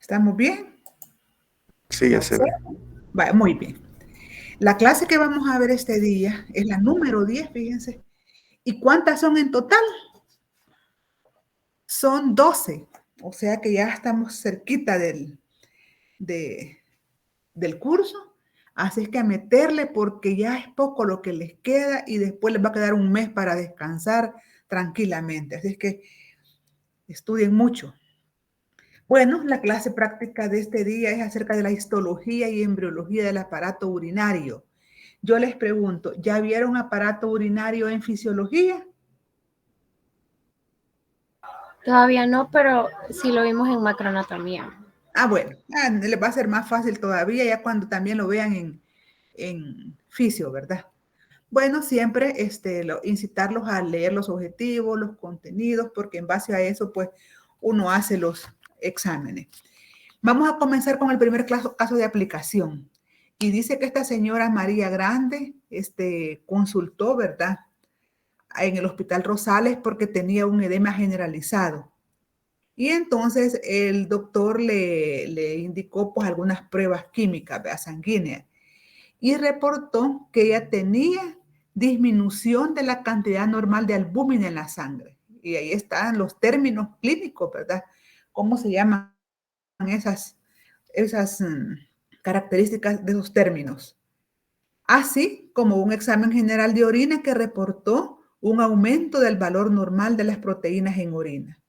¿Estamos bien? Sí, ¿Se ya se ve. observa? Va, muy bien. La clase que vamos a ver este día es la número 10, fíjense. ¿Y cuántas son en total? Son 12. O sea que ya estamos cerquita de- del curso. Así es que a meterle porque ya es poco lo que les queda y después les va a quedar un mes para descansar tranquilamente. Así es que estudien mucho. Bueno, la clase práctica de este día es acerca de la histología y embriología del aparato urinario. Yo les pregunto, ¿ya vieron aparato urinario en fisiología? Todavía no, pero sí lo vimos en macroanatomía. Bueno, les va a ser más fácil todavía ya cuando también lo vean en fisio, ¿verdad? Bueno, siempre incitarlos a leer los objetivos, los contenidos, porque en base a eso, pues, uno hace los exámenes. Vamos a comenzar con el primer caso de aplicación. Y dice que esta señora María Grande consultó, ¿verdad?, en el Hospital Rosales porque tenía un edema generalizado. Y entonces el doctor le indicó pues algunas pruebas químicas, ¿verdad?, sanguíneas. Y reportó que ella tenía disminución de la cantidad normal de albúmina en la sangre. Y ahí están los términos clínicos, ¿verdad? ¿Cómo se llaman esas características de esos términos? Así como un examen general de orina que reportó un aumento del valor normal de las proteínas en orina.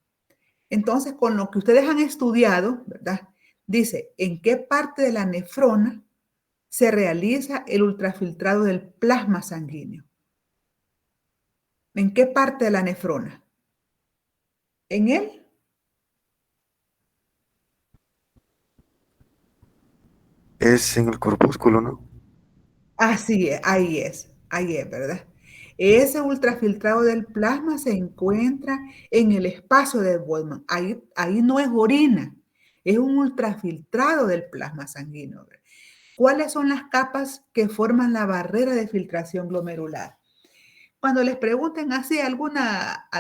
Entonces, con lo que ustedes han estudiado, ¿verdad? Dice, ¿en qué parte de la nefrona se realiza el ultrafiltrado del plasma sanguíneo? ¿En qué parte de la nefrona? ¿En él? Es en el corpúsculo, ¿no? Así es, ahí es, ¿verdad? Ese ultrafiltrado del plasma se encuentra en el espacio de Boltzmann. Ahí no es orina, es un ultrafiltrado del plasma sanguíneo, ¿verdad? ¿Cuáles son las capas que forman la barrera de filtración glomerular? Cuando les pregunten así alguna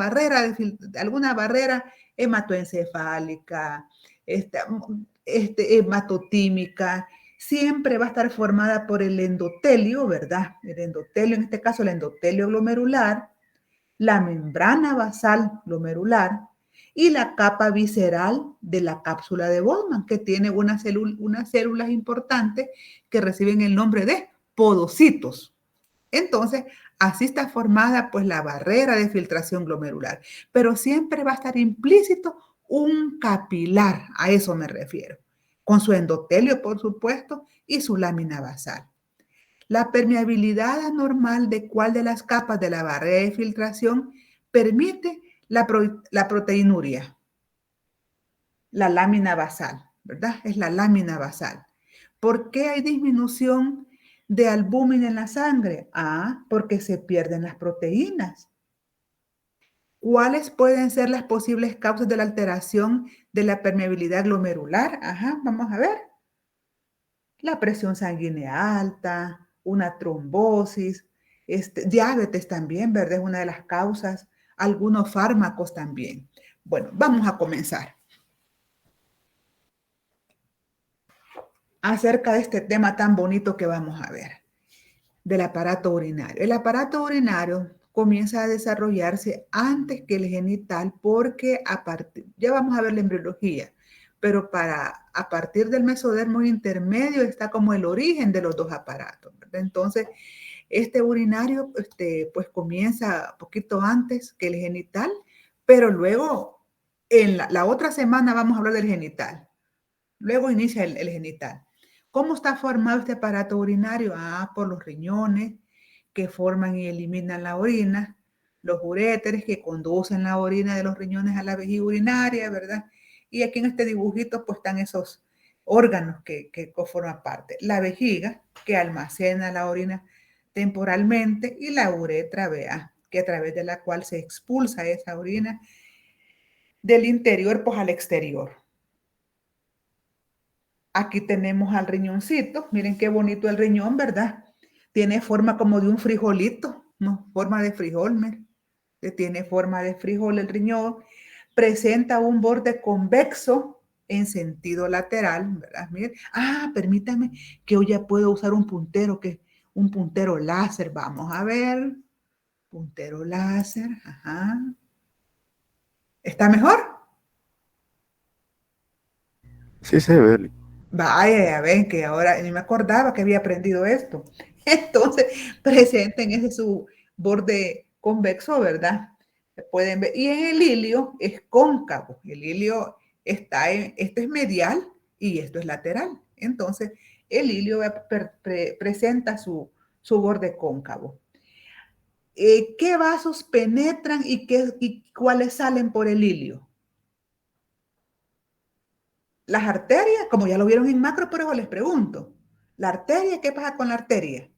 barrera hematoencefálica, hematotímica, siempre va a estar formada por el endotelio, ¿verdad? El endotelio, en este caso el endotelio glomerular, la membrana basal glomerular y la capa visceral de la cápsula de Bowman, que tiene unas células importantes que reciben el nombre de podocitos. Entonces, así está formada pues la barrera de filtración glomerular, pero siempre va a estar implícito un capilar, a eso me refiero, con su endotelio, por supuesto, y su lámina basal. La permeabilidad anormal de cuál de las capas de la barrera de filtración permite la proteinuria, la lámina basal, ¿verdad? Es la lámina basal. ¿Por qué hay disminución de albúmina en la sangre? Porque se pierden las proteínas. ¿Cuáles pueden ser las posibles causas de la alteración de la permeabilidad glomerular? Vamos a ver. La presión sanguínea alta, una trombosis, diabetes también, ¿verdad? Es una de las causas, algunos fármacos también. Bueno, vamos a comenzar acerca de este tema tan bonito que vamos a ver, del aparato urinario. El aparato urinario comienza a desarrollarse antes que el genital porque ya vamos a ver la embriología, pero a partir del mesodermo intermedio está como el origen de los dos aparatos, ¿verdad? Entonces, este urinario pues comienza poquito antes que el genital, pero luego en la otra semana vamos a hablar del genital. Luego inicia el genital. ¿Cómo está formado este aparato urinario? Por los riñones que forman y eliminan la orina, los uréteres que conducen la orina de los riñones a la vejiga urinaria, ¿verdad? Y aquí en este dibujito pues están esos órganos que conforman parte. La vejiga que almacena la orina temporalmente y la uretra, vea, que a través de la cual se expulsa esa orina del interior pues al exterior. Aquí tenemos al riñoncito. Miren qué bonito el riñón, ¿verdad? Tiene forma como de un frijolito, ¿no? Forma de frijol, miren. Tiene forma de frijol el riñón. Presenta un borde convexo en sentido lateral, ¿verdad? Miren, permítame que hoy ya puedo usar un puntero, que un puntero láser. Vamos a ver. Puntero láser, ajá. ¿Está mejor? Sí se ve, Eli. Vaya, ya ven que ahora ni me acordaba que había aprendido esto. Entonces, presenten ese su borde convexo, ¿verdad? Pueden ver. Y en el hilio es cóncavo. El hilio está esto es medial y esto es lateral. Entonces, el hilio presenta su borde cóncavo. ¿Qué vasos penetran y cuáles salen por el hilio? Las arterias, como ya lo vieron en macro, por eso les pregunto. La arteria, ¿qué pasa con la arteria?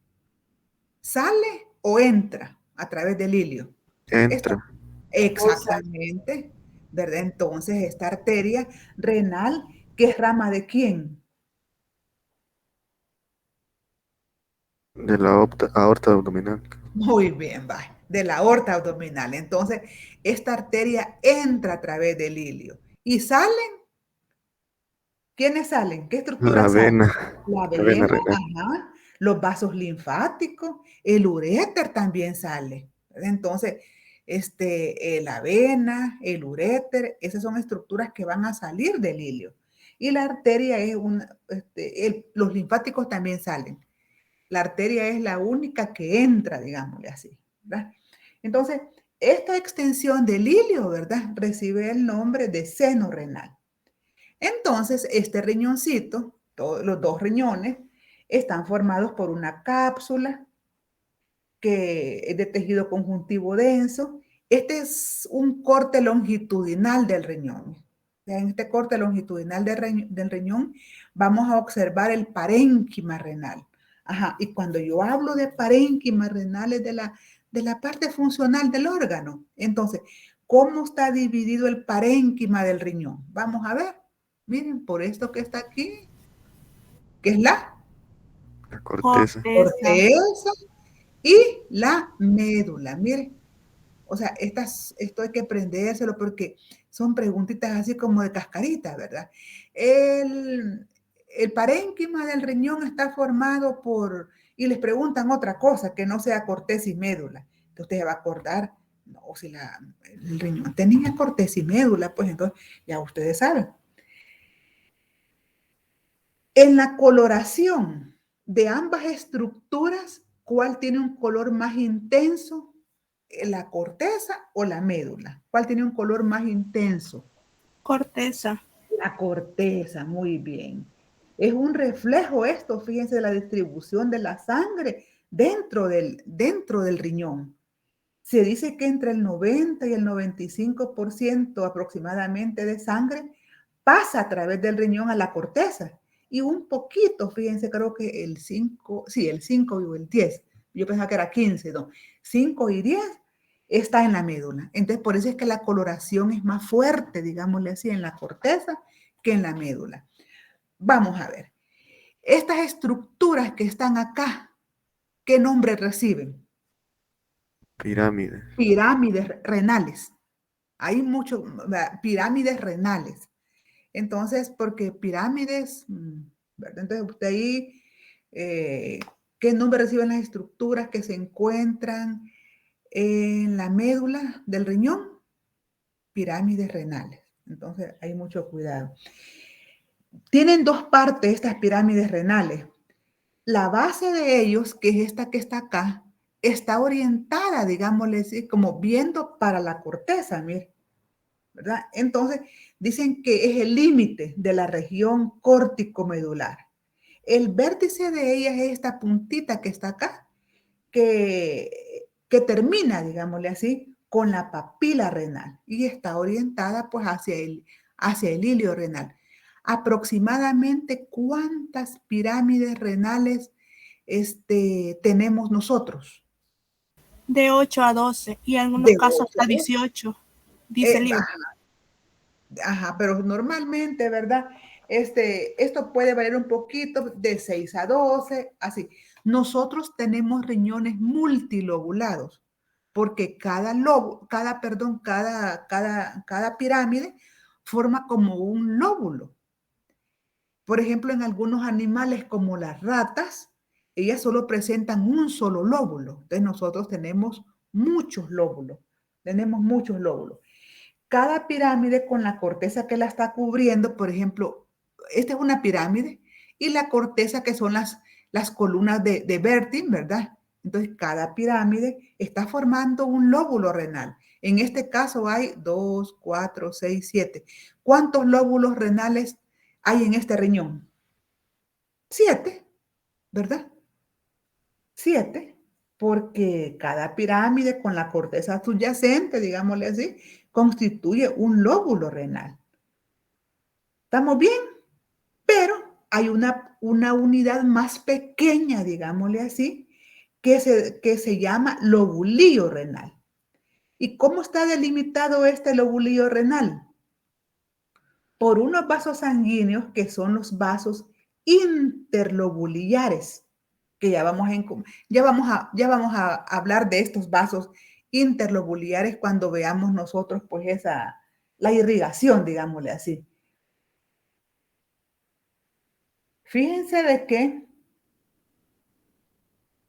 ¿Sale o entra a través del hilio? Entra. Exactamente, ¿verdad? Entonces, esta arteria renal, ¿qué es rama de quién? De la aorta abdominal. Muy bien, va, de la aorta abdominal. Entonces, esta arteria entra a través del hilio. ¿Y salen? ¿Quiénes salen? ¿Qué La estructuras salen? vena. La La vena vena, renal. ajá, los vasos linfáticos, el uréter también sale. Entonces, la vena, el uréter, esas son estructuras que van a salir del hilio. Y la arteria es los linfáticos también salen. La arteria es la única que entra, digámosle así, ¿verdad? Entonces, esta extensión del hilio, ¿verdad? Recibe el nombre de seno renal. Entonces, este riñoncito, los dos riñones, están formados por una cápsula que es de tejido conjuntivo denso. Este es un corte longitudinal del riñón. En este corte longitudinal del riñón vamos a observar el parénquima renal. Ajá, y cuando yo hablo de parénquima renal es de la parte funcional del órgano. Entonces, ¿cómo está dividido el parénquima del riñón? Vamos a ver. Miren, por esto que está aquí, que es la La corteza. corteza y la médula. Miren, o sea, esto hay que aprendérselo porque son preguntitas así como de cascarita, ¿verdad? El parénquima del riñón está formado y les preguntan otra cosa que no sea corteza y médula. Entonces usted se va a acordar, no, si el riñón tenía corteza y médula, pues entonces ya ustedes saben. En la coloración de ambas estructuras, ¿cuál tiene un color más intenso? ¿La corteza o la médula? ¿Cuál tiene un color más intenso? Corteza. La corteza, muy bien. Es un reflejo esto, fíjense, de la distribución de la sangre dentro del riñón. Se dice que entre el 90 y el 95% aproximadamente de sangre pasa a través del riñón a la corteza. Y un poquito, fíjense, creo que el 5, sí, el 5 y el 10. Yo pensaba que era 15, no. 5 y 10 está en la médula. Entonces, por eso es que la coloración es más fuerte, digámosle así, en la corteza que en la médula. Vamos a ver. Estas estructuras que están acá, ¿qué nombre reciben? Pirámide. Pirámides renales. Hay muchos pirámides renales. Entonces, porque pirámides, ¿verdad? Entonces, usted ahí, ¿qué nombre reciben las estructuras que se encuentran en la médula del riñón? Pirámides renales. Entonces, hay mucho cuidado. Tienen dos partes estas pirámides renales. La base de ellos, que es esta que está acá, está orientada, digámosle así, como viendo para la corteza, mire, ¿verdad? Entonces, dicen que es el límite de la región córtico-medular. El vértice de ella es esta puntita que está acá, que termina, digámosle así, con la papila renal y está orientada pues hacia el hilio renal. Aproximadamente, ¿cuántas pirámides renales tenemos nosotros? De 8 a 12 y en algunos De casos 8 hasta a 12. 18, dice el libro. Ajá, pero normalmente, ¿verdad? Esto puede variar un poquito de 6 a 12, así. Nosotros tenemos riñones multilobulados, porque cada pirámide forma como un lóbulo. Por ejemplo, en algunos animales como las ratas, ellas solo presentan un solo lóbulo. Entonces nosotros tenemos muchos lóbulos. Tenemos muchos lóbulos. Cada pirámide con la corteza que la está cubriendo, por ejemplo, esta es una pirámide y la corteza que son las columnas de Bertin, ¿verdad? Entonces, cada pirámide está formando un lóbulo renal. En este caso hay 2, 4, 6, 7. ¿Cuántos lóbulos renales hay en este riñón? 7, ¿verdad? 7, porque cada pirámide con la corteza subyacente, digámosle así, constituye un lóbulo renal. ¿Estamos bien? Pero hay una unidad más pequeña, digámosle así, que se llama lobulillo renal. ¿Y cómo está delimitado este lobulillo renal? Por unos vasos sanguíneos que son los vasos interlobulillares, que ya vamos a hablar de estos vasos interlobulillares cuando veamos nosotros pues la irrigación, digámosle así. Fíjense de que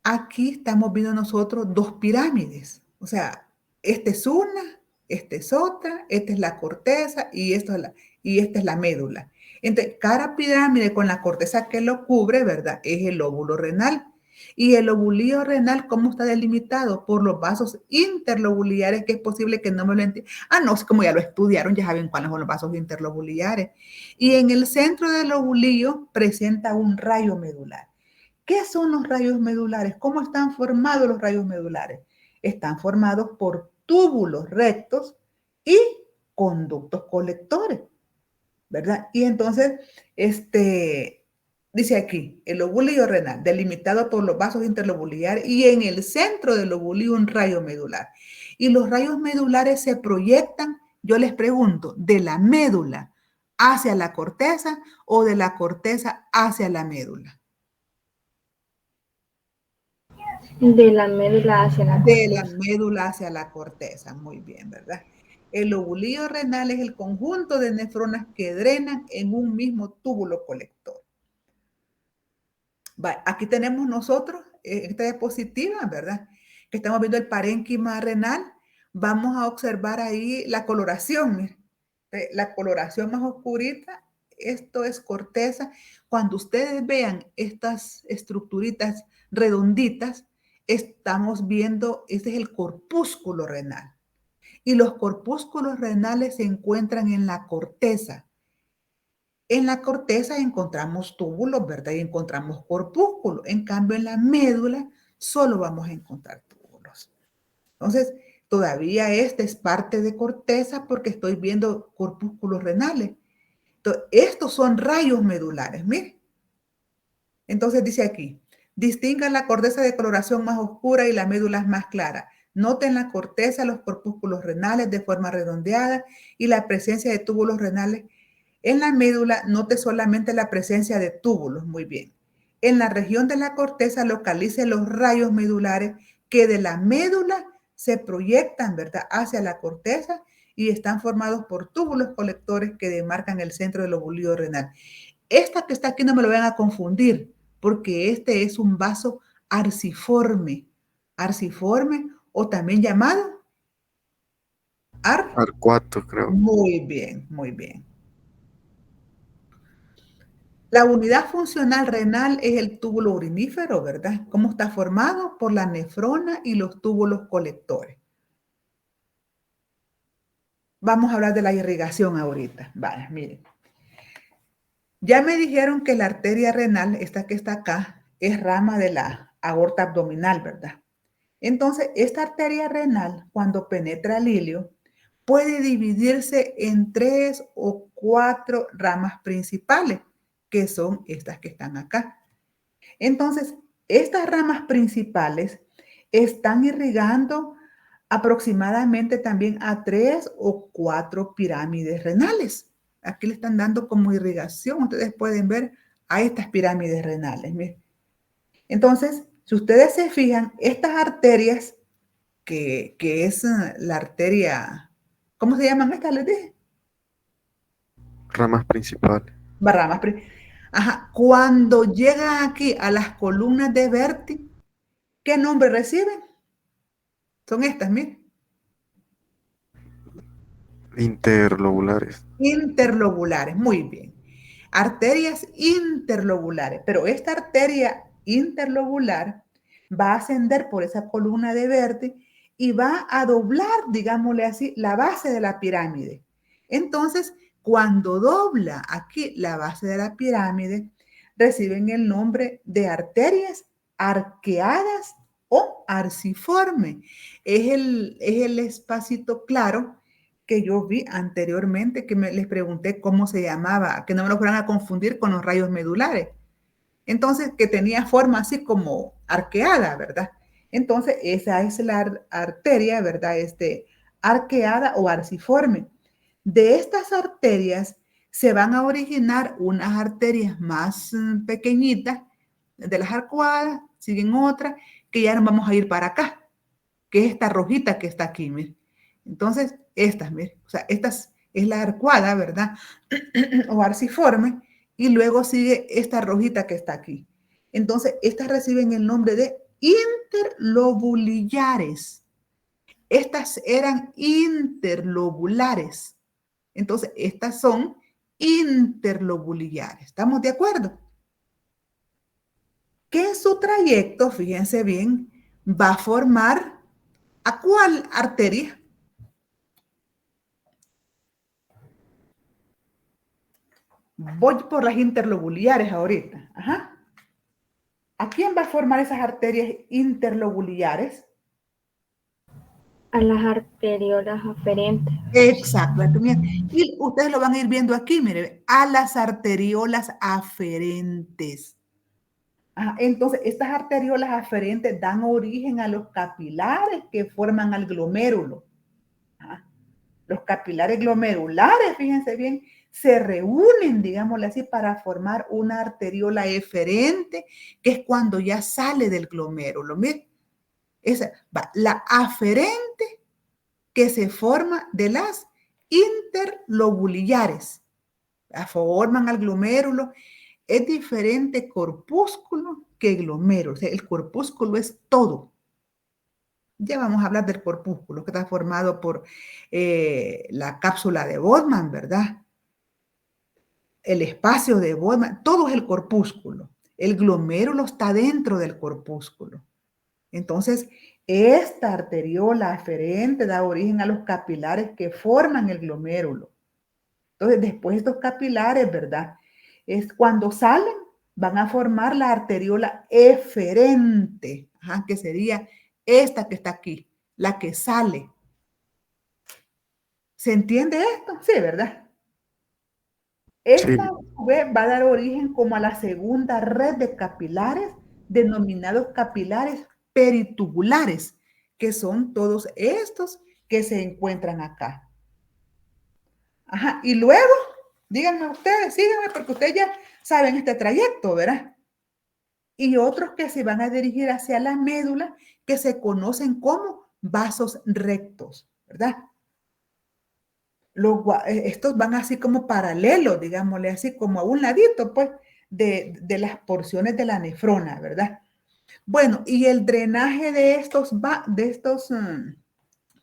aquí estamos viendo nosotros dos pirámides. O sea, esta es una, esta es otra, esta es la corteza y esta es la médula. Entonces, cada pirámide con la corteza que lo cubre, ¿verdad? Es el lóbulo renal. Y el lobulillo renal, ¿cómo está delimitado? Por los vasos interlobulillares, que es posible que no me lo entiendan. Ah, no, es como ya lo estudiaron, ya saben cuáles son los vasos interlobulillares. Y en el centro del lobulillo presenta un rayo medular. ¿Qué son los rayos medulares? ¿Cómo están formados los rayos medulares? Están formados por túbulos rectos y conductos colectores, ¿verdad? Y entonces, dice aquí, el lobulillo renal, delimitado por los vasos interlobulillares y en el centro del lobulillo un rayo medular. Y los rayos medulares se proyectan, yo les pregunto, de la médula hacia la corteza o de la corteza hacia la médula. De la médula hacia la corteza. De la médula hacia la corteza, muy bien, ¿verdad? El lobulillo renal es el conjunto de nefronas que drenan en un mismo túbulo colector. Aquí tenemos nosotros esta diapositiva, ¿verdad? Que estamos viendo el parénquima renal. Vamos a observar ahí la coloración, miren. La coloración más oscurita, esto es corteza. Cuando ustedes vean estas estructuritas redonditas, estamos viendo, este es el corpúsculo renal. Y los corpúsculos renales se encuentran en la corteza. En la corteza encontramos túbulos, ¿verdad? Y encontramos corpúsculos. En cambio, en la médula solo vamos a encontrar túbulos. Entonces, todavía esta es parte de corteza porque estoy viendo corpúsculos renales. Entonces, estos son rayos medulares, miren. Entonces dice aquí, distingan la corteza de coloración más oscura y la médula más clara. Noten la corteza, los corpúsculos renales de forma redondeada y la presencia de túbulos renales. En la médula, note solamente la presencia de túbulos, muy bien. En la región de la corteza, localice los rayos medulares que de la médula se proyectan, ¿verdad?, hacia la corteza y están formados por túbulos colectores que demarcan el centro del lobulillo renal. Esta que está aquí no me lo vayan a confundir, porque este es un vaso arciforme o también llamado Arcuato, creo. Muy bien, muy bien. La unidad funcional renal es el túbulo urinífero, ¿verdad? ¿Cómo está formado? Por la nefrona y los túbulos colectores. Vamos a hablar de la irrigación ahorita. Vale, miren. Ya me dijeron que la arteria renal, esta que está acá, es rama de la aorta abdominal, ¿verdad? Entonces, esta arteria renal, cuando penetra el ilio, puede dividirse en 3 o 4 ramas principales, que son estas que están acá. Entonces, estas ramas principales están irrigando aproximadamente también a 3 o 4 pirámides renales. Aquí le están dando como irrigación. Ustedes pueden ver a estas pirámides renales. Miren. Entonces, si ustedes se fijan, estas arterias, que es la arteria, ¿cómo se llaman estas? Les dije. Ramas principales. Ramas. Ajá, cuando llega aquí a las columnas de Berti, ¿qué nombre reciben? Son estas, miren. Interlobulares. Interlobulares, muy bien. Arterias interlobulares, pero esta arteria interlobular va a ascender por esa columna de Berti y va a doblar, digámosle así, la base de la pirámide. Entonces, cuando dobla aquí la base de la pirámide, reciben el nombre de arterias arqueadas o arciforme. Es el espacito claro que yo vi anteriormente, que les pregunté cómo se llamaba, que no me lo fueran a confundir con los rayos medulares. Entonces, que tenía forma así como arqueada, ¿verdad? Entonces, esa es la arteria, ¿verdad? Arqueada o arciforme. De estas arterias se van a originar unas arterias más pequeñitas, de las arcuadas, siguen otras, que ya nos vamos a ir para acá, que es esta rojita que está aquí, miren. Entonces, estas, miren, o sea, esta es la arcuada, ¿verdad? O arciforme, y luego sigue esta rojita que está aquí. Entonces, estas reciben el nombre de interlobulillares. Estas eran interlobulares. Entonces, estas son interlobulillares. ¿Estamos de acuerdo? Que en su trayecto, fíjense bien, va a formar ¿a cuál arteria? Voy por las interlobuliares ahorita. Ajá. ¿A quién va a formar esas arterias interlobuliares? A las arteriolas aferentes. Exacto. Y ustedes lo van a ir viendo aquí, miren, a las arteriolas aferentes. Ajá. Entonces, estas arteriolas aferentes dan origen a los capilares que forman al glomérulo. Ajá. Los capilares glomerulares, fíjense bien, se reúnen, digámosle así, para formar una arteriola eferente, que es cuando ya sale del glomérulo. Miren, esa va, la aferente que se forma de las interlobulillares. La forman al glomérulo. Es diferente corpúsculo que glomérulo. O sea, el corpúsculo es todo. Ya vamos a hablar del corpúsculo, que está formado por la cápsula de Bowman, ¿verdad? El espacio de Bowman, todo es el corpúsculo. El glomérulo está dentro del corpúsculo. Entonces, esta arteriola aferente da origen a los capilares que forman el glomérulo. Entonces, después estos capilares, ¿verdad? Es cuando salen, van a formar la arteriola eferente, ajá, que sería esta que está aquí, la que sale. ¿Se entiende esto? Sí, ¿verdad? Esta Sí, a su vez va a dar origen como a la segunda red de capilares, denominados capilares peritubulares, que son todos estos que se encuentran acá. Ajá, y luego, díganme ustedes, síganme porque ustedes ya saben este trayecto, ¿verdad? Y otros que se van a dirigir hacia la médula, que se conocen como vasos rectos, ¿verdad? Estos van así como paralelos, digámosle así, como a un ladito, pues, de las porciones de la nefrona, ¿verdad? Bueno, y el drenaje de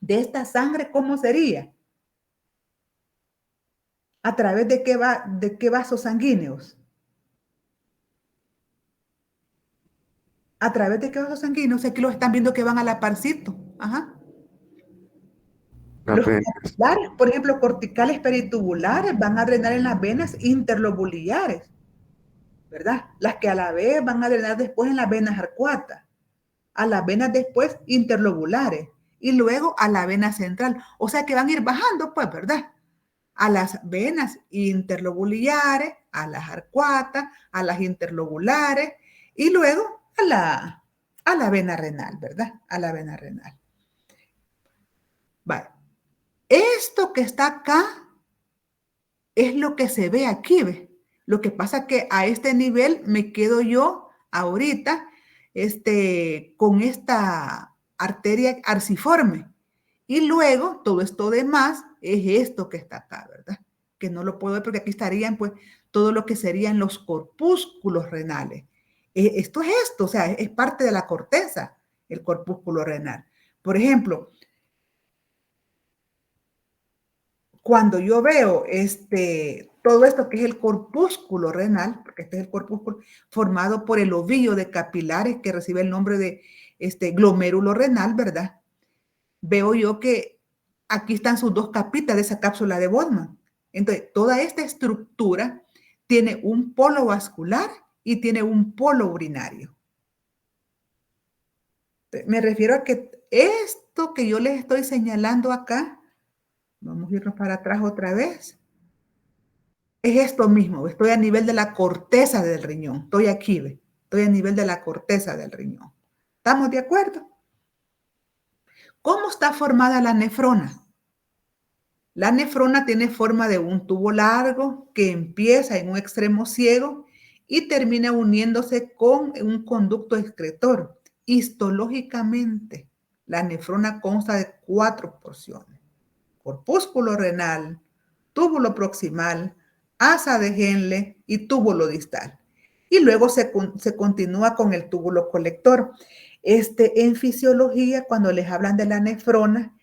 de esta sangre, ¿cómo sería? ¿A través de qué vasos sanguíneos? ¿A través de qué vasos sanguíneos? Aquí lo están viendo que van a la parcito. Ajá. Los apenas. capilares, por ejemplo, corticales peritubulares, van a drenar en las venas interlobuliares, ¿verdad? Las que a la vez van a drenar después en las venas arcuatas, a las venas después interlobulares y luego a la vena central. O sea que van a ir bajando, pues, ¿verdad? A las venas interlobulares, a las arcuatas, a las interlobulares y luego a la vena renal, ¿verdad? A la vena renal. Vale. Esto que está acá es lo que se ve aquí, ¿ve? Lo que pasa que a este nivel me quedo yo ahorita con esta arteria arciforme. Y luego todo esto demás es esto que está acá, ¿verdad? que no lo puedo ver porque aquí estarían pues todo lo que serían los corpúsculos renales. Esto es esto, o sea, es parte de la corteza, el corpúsculo renal. Por ejemplo, cuando yo veo todo esto que es el corpúsculo renal, porque este es el corpúsculo formado por el ovillo de capilares que recibe el nombre de glomérulo renal, ¿verdad? Veo yo que aquí están sus dos capitas de esa cápsula de Bowman. Entonces, toda esta estructura tiene un polo vascular y tiene un polo urinario. Me refiero a que esto que yo les estoy señalando acá, vamos a irnos para atrás otra vez, es esto mismo. Estoy a nivel de la corteza del riñón. Estoy aquí, ¿ve? Estoy a nivel de la corteza del riñón. ¿Estamos de acuerdo? ¿Cómo está formada la nefrona? La nefrona tiene forma de un tubo largo que empieza en un extremo ciego y termina uniéndose con un conducto excretor. Histológicamente, la nefrona consta de 4 porciones: corpúsculo renal, túbulo proximal, asa de Henle y túbulo distal. Y luego se continúa con el túbulo colector. En fisiología, cuando les hablan de la nefrona,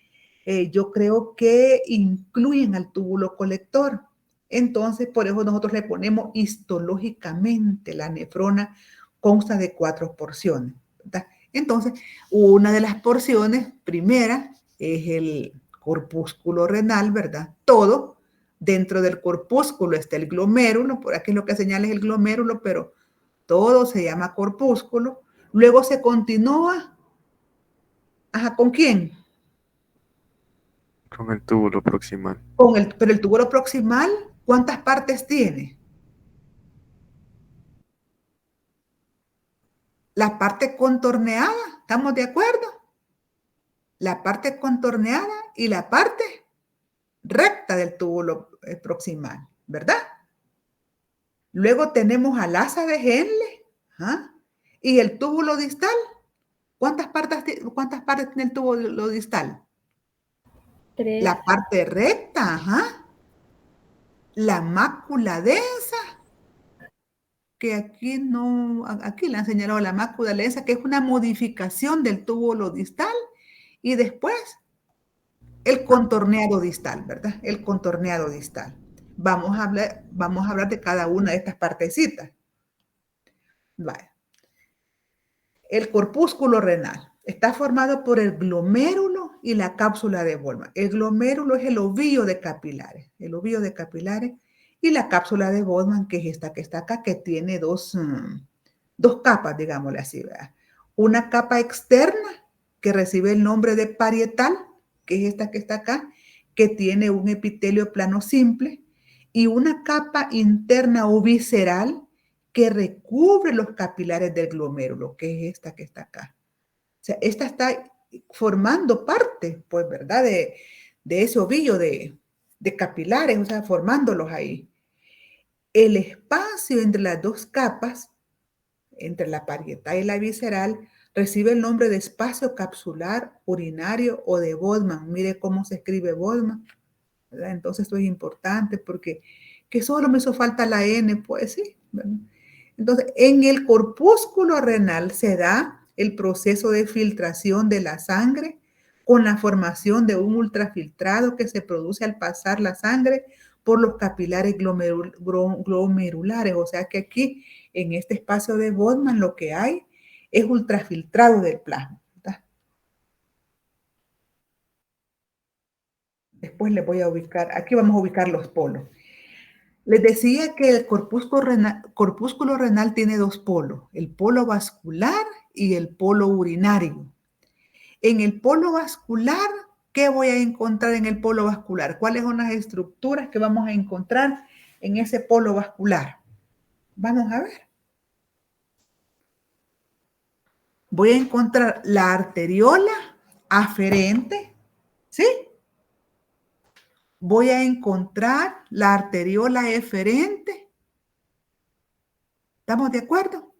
yo creo que incluyen al túbulo colector. Entonces, por eso nosotros le ponemos histológicamente. La nefrona consta de 4 porciones, ¿verdad? Entonces, una de las porciones primera es el corpúsculo renal, ¿verdad? Todo. Dentro del corpúsculo está el glomérulo, por aquí lo que señala es el glomérulo, pero todo se llama corpúsculo. Luego se continúa. Ajá, ¿con quién? Con el túbulo proximal. Pero el túbulo proximal, ¿cuántas partes tiene? La parte contorneada, ¿estamos de acuerdo? La parte contorneada y la parte recta del túbulo proximal, ¿verdad? Luego tenemos al asa de Henle, ¿ah? Y el túbulo distal. ¿Cuántas partes tiene el túbulo distal? 3. La parte recta, ajá. La mácula densa, que aquí no, aquí le han señalado la mácula densa, que es una modificación del túbulo distal, y después el contorneado distal, ¿verdad? El contorneado distal. Vamos a hablar de cada una de estas partecitas. Vale. El corpúsculo renal está formado por el glomérulo y la cápsula de Bowman. El glomérulo es el ovillo de capilares, y la cápsula de Bowman, que es esta que está acá, que tiene dos capas, digámosle así, ¿verdad? Una capa externa que recibe el nombre de parietal, que es esta que está acá, que tiene un epitelio plano simple, y una capa interna o visceral que recubre los capilares del glomérulo, que es esta que está acá. O sea, esta está formando parte, pues, ¿verdad? De ese ovillo de capilares, o sea, formándolos ahí. El espacio entre las dos capas, entre la parietal y la visceral, recibe el nombre de espacio capsular, urinario o de Bowman. Mire cómo se escribe Bowman, ¿verdad? Entonces esto es importante porque que solo me hizo falta la N, pues sí, ¿verdad? Entonces, en el corpúsculo renal se da el proceso de filtración de la sangre con la formación de un ultrafiltrado que se produce al pasar la sangre por los capilares glomerulares. O sea que aquí, en este espacio de Bowman, lo que hay es ultrafiltrado del plasma, ¿verdad? Después les voy a ubicar, aquí vamos a ubicar los polos. Les decía que el corpúsculo renal tiene 2 polos, el polo vascular y el polo urinario. En el polo vascular, ¿qué voy a encontrar en el polo vascular? ¿Cuáles son las estructuras que vamos a encontrar en ese polo vascular? Vamos a ver. Voy a encontrar la arteriola aferente, ¿sí? Voy a encontrar la arteriola eferente. ¿Estamos de acuerdo?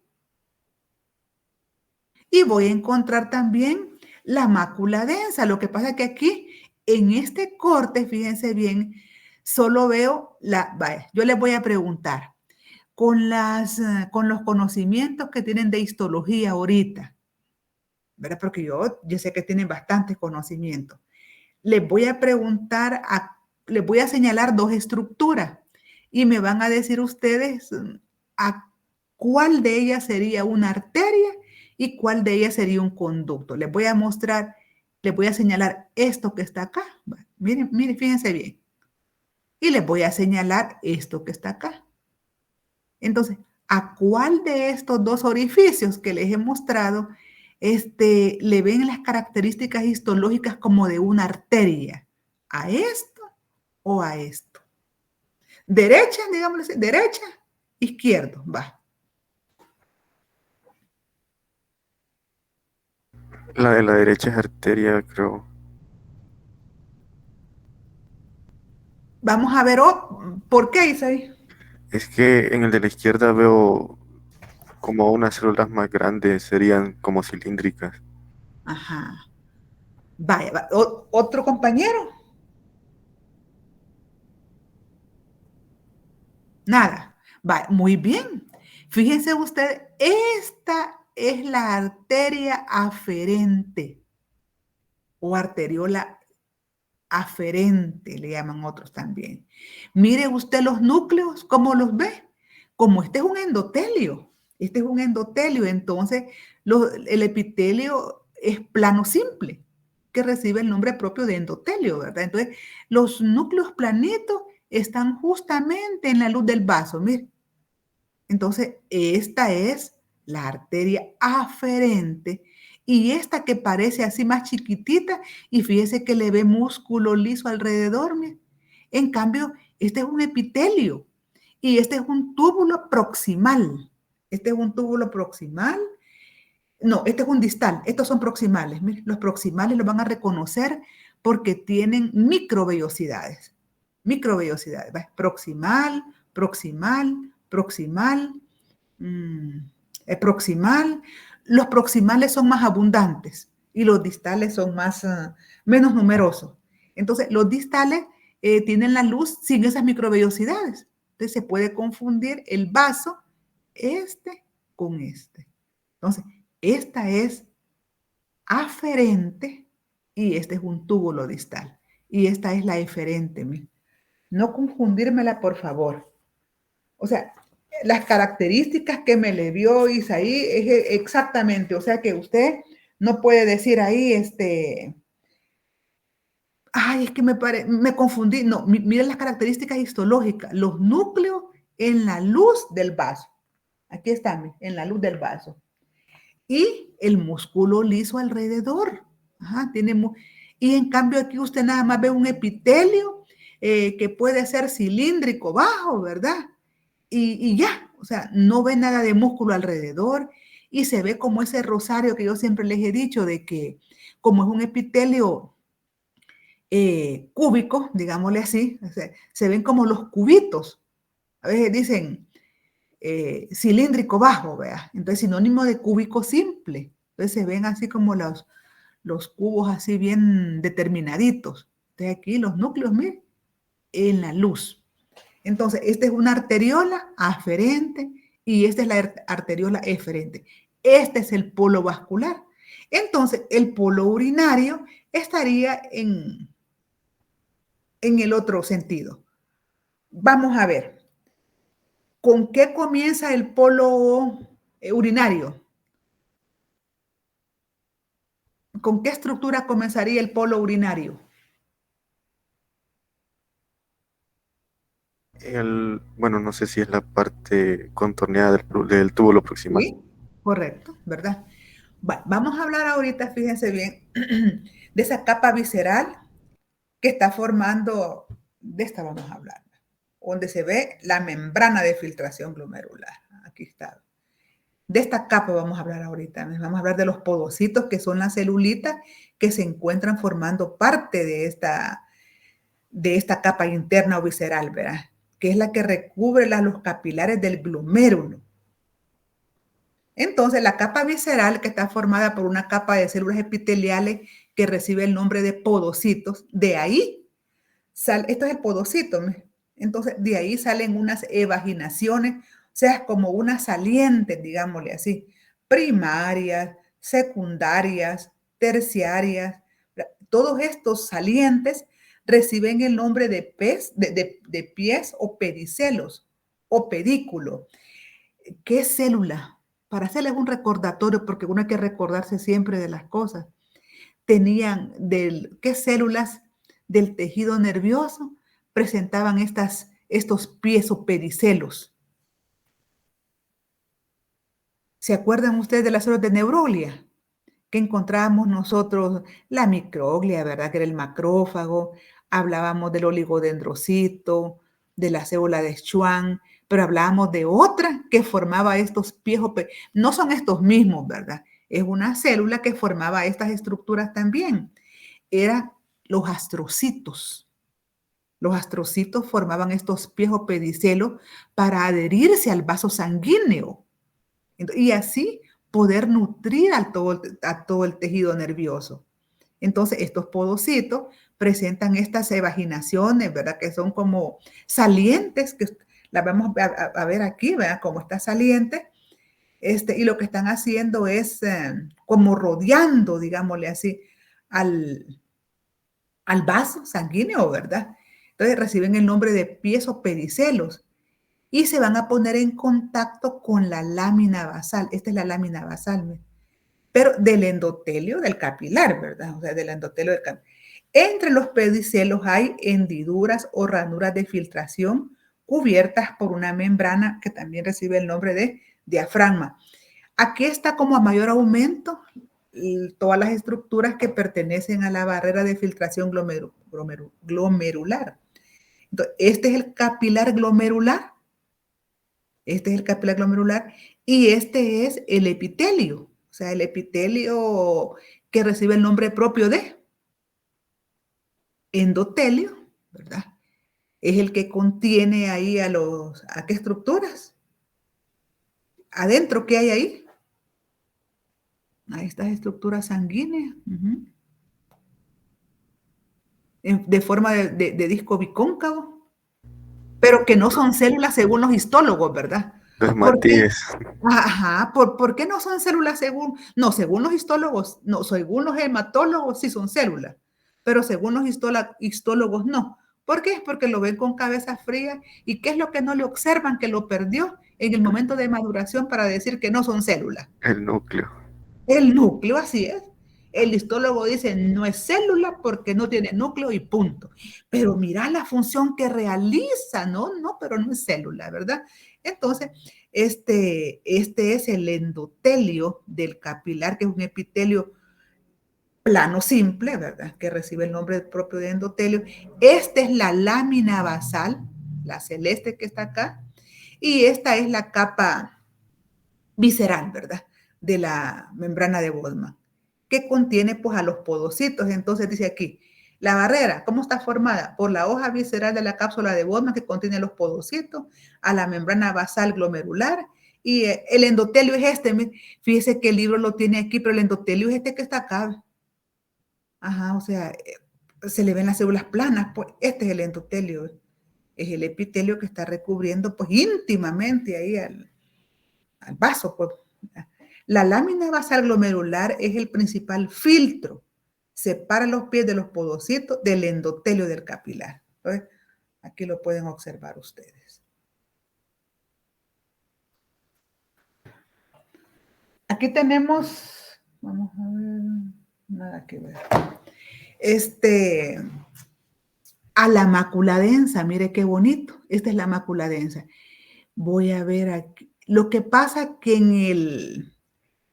Y voy a encontrar también la mácula densa. Lo que pasa es que aquí, en este corte, fíjense bien, solo veo vaya, yo les voy a preguntar, con los conocimientos que tienen de histología ahorita, ¿verdad? Porque yo sé que tienen bastantes conocimientos. Les voy a preguntar, les voy a señalar 2 estructuras y me van a decir ustedes a cuál de ellas sería una arteria y cuál de ellas sería un conducto. Les voy a mostrar, les voy a señalar esto que está acá. Miren, miren, fíjense bien. Y les voy a señalar esto que está acá. Entonces, ¿a cuál de estos 2 orificios que les he mostrado le ven las características histológicas como de una arteria? ¿A esto o a esto? Derecha, digámoslo así, derecha, izquierdo, va. La de la derecha es arteria, creo. Vamos a ver, ¿por qué, Isaí? Es que en el de la izquierda veo como unas células más grandes, serían como cilíndricas. Ajá. Vaya, ¿otro compañero? Nada. Vaya, muy bien. Fíjense ustedes, esta es la arteria aferente o arteriola aferente, le llaman otros también. Mire usted los núcleos, ¿cómo los ve? Como este es un endotelio, entonces el epitelio es plano simple, que recibe el nombre propio de endotelio, ¿verdad? Entonces, los núcleos planitos están justamente en la luz del vaso, mire. Entonces, esta es la arteria aferente y esta que parece así más chiquitita y fíjese que le ve músculo liso alrededor. Mire. En cambio, este es un epitelio y este es un túbulo proximal. Este es un túbulo proximal. No, este es un distal. Estos son proximales. Mire, los proximales los van a reconocer porque tienen microvellosidades. Microvellosidades. ¿Ves? Proximal, proximal, proximal, proximal. Los proximales son más abundantes y los distales son menos numerosos. Entonces, los distales tienen la luz sin esas microvellosidades. Entonces, se puede confundir el vaso con este. Entonces, esta es aferente y este es un túbulo distal. Y esta es la eferente. No confundírmela, por favor. O sea, las características que me le dio Isaí es exactamente, o sea que usted no puede decir ahí, ay, es que me confundí. No, miren las características histológicas, los núcleos en la luz del vaso. Aquí están, en la luz del vaso. Y el músculo liso alrededor. Ajá, y en cambio aquí usted nada más ve un epitelio que puede ser cilíndrico bajo, ¿verdad? Y ya, o sea, no ve nada de músculo alrededor y se ve como ese rosario que yo siempre les he dicho de que como es un epitelio cúbico, digámosle así, o sea, se ven como los cubitos. A veces dicen cilíndrico bajo, ¿vea? Entonces sinónimo de cúbico simple. Entonces se ven así como los cubos así bien determinaditos. Entonces aquí los núcleos, miren, en la luz. Entonces, esta es una arteriola aferente y esta es la arteriola eferente. Este es el polo vascular. Entonces, el polo urinario estaría en el otro sentido. Vamos a ver. ¿Con qué comienza el polo urinario? ¿Con qué estructura comenzaría el polo urinario? Bueno, no sé si es la parte contorneada del túbulo proximal. Sí, correcto, ¿verdad? Vamos a hablar ahorita, fíjense bien, de esa capa visceral que está formando, de esta vamos a hablar, donde se ve la membrana de filtración glomerular. Aquí está. De esta capa vamos a hablar ahorita. Vamos a hablar de los podocitos, que son las celulitas que se encuentran formando parte de esta capa interna o visceral, ¿verdad? Que es la que recubre los capilares del glomérulo. Entonces, la capa visceral, que está formada por una capa de células epiteliales que recibe el nombre de podocitos, de ahí Esto es el podocito. Entonces, de ahí salen unas evaginaciones, o sea, como unas salientes, digámosle así, primarias, secundarias, terciarias. Todos estos salientes reciben el nombre de pies o pedicelos o pedículo. ¿Qué célula? Para hacerles un recordatorio, porque uno hay que recordarse siempre de las cosas. Tenían qué células del tejido nervioso presentaban estos pies o pedicelos. ¿Se acuerdan ustedes de las células de neuroglia? Que encontrábamos nosotros la microglia, ¿verdad? Que era el macrófago. Hablábamos del oligodendrocito, de la célula de Schwann, pero hablábamos de otra que formaba estos pies o no son estos mismos, ¿verdad? Es una célula que formaba estas estructuras también. Eran los astrocitos. Los astrocitos formaban estos pies o pedicelos para adherirse al vaso sanguíneo y así poder nutrir a todo el tejido nervioso. Entonces, estos podocitos presentan estas evaginaciones, ¿verdad? Que son como salientes, que las vamos a ver aquí, ¿verdad? Como estas salientes. Y lo que están haciendo es como rodeando, digámosle así, al vaso sanguíneo, ¿verdad? Entonces reciben el nombre de pies o pedicelos y se van a poner en contacto con la lámina basal. Esta es la lámina basal, pero del endotelio del capilar, ¿verdad? O sea, del endotelio del capilar. Entre los pedicelos hay hendiduras o ranuras de filtración cubiertas por una membrana que también recibe el nombre de diafragma. Aquí está como a mayor aumento todas las estructuras que pertenecen a la barrera de filtración glomerular. Entonces, este es el capilar glomerular. Este es el capilar glomerular y este es el epitelio. O sea, el epitelio que recibe el nombre propio de endotelio, ¿verdad? Es el que contiene ahí ¿a qué estructuras? Adentro, ¿qué hay ahí? A estas estructuras sanguíneas. De forma de disco bicóncavo, pero que no son células según los histólogos, ¿verdad? Los ¿Por qué? matíes. Ajá, ¿por qué no son células según los histólogos, no, según los hematólogos sí son células, pero según los histólogos no? ¿Por qué? Porque lo ven con cabeza fría y ¿qué es lo que no le observan que lo perdió en el momento de maduración para decir que no son células? El núcleo. El núcleo, así es. El histólogo dice, no es célula porque no tiene núcleo y punto. Pero mira la función que realiza, ¿no? No, pero no es célula, ¿verdad? Entonces, este es el endotelio del capilar, que es un epitelio plano simple, ¿verdad? Que recibe el nombre propio de endotelio. Esta es la lámina basal, la celeste que está acá, y esta es la capa visceral, ¿verdad? De la membrana de Bowman, que contiene pues a los podocitos. Entonces dice aquí, la barrera, ¿cómo está formada? Por la hoja visceral de la cápsula de Bowman que contiene los podocitos, a la membrana basal glomerular, y el endotelio es este. Fíjese que el libro lo tiene aquí, pero el endotelio es este que está acá. Ajá, o sea, se le ven las células planas, pues este es el endotelio, es el epitelio que está recubriendo pues íntimamente ahí al vaso, pues. La lámina basal glomerular es el principal filtro. Separa los pies de los podocitos del endotelio del capilar. Entonces, aquí lo pueden observar ustedes. Aquí tenemos, vamos a ver, nada que ver. A la mácula densa, mire qué bonito. Esta es la mácula densa. Voy a ver aquí. Lo que pasa que en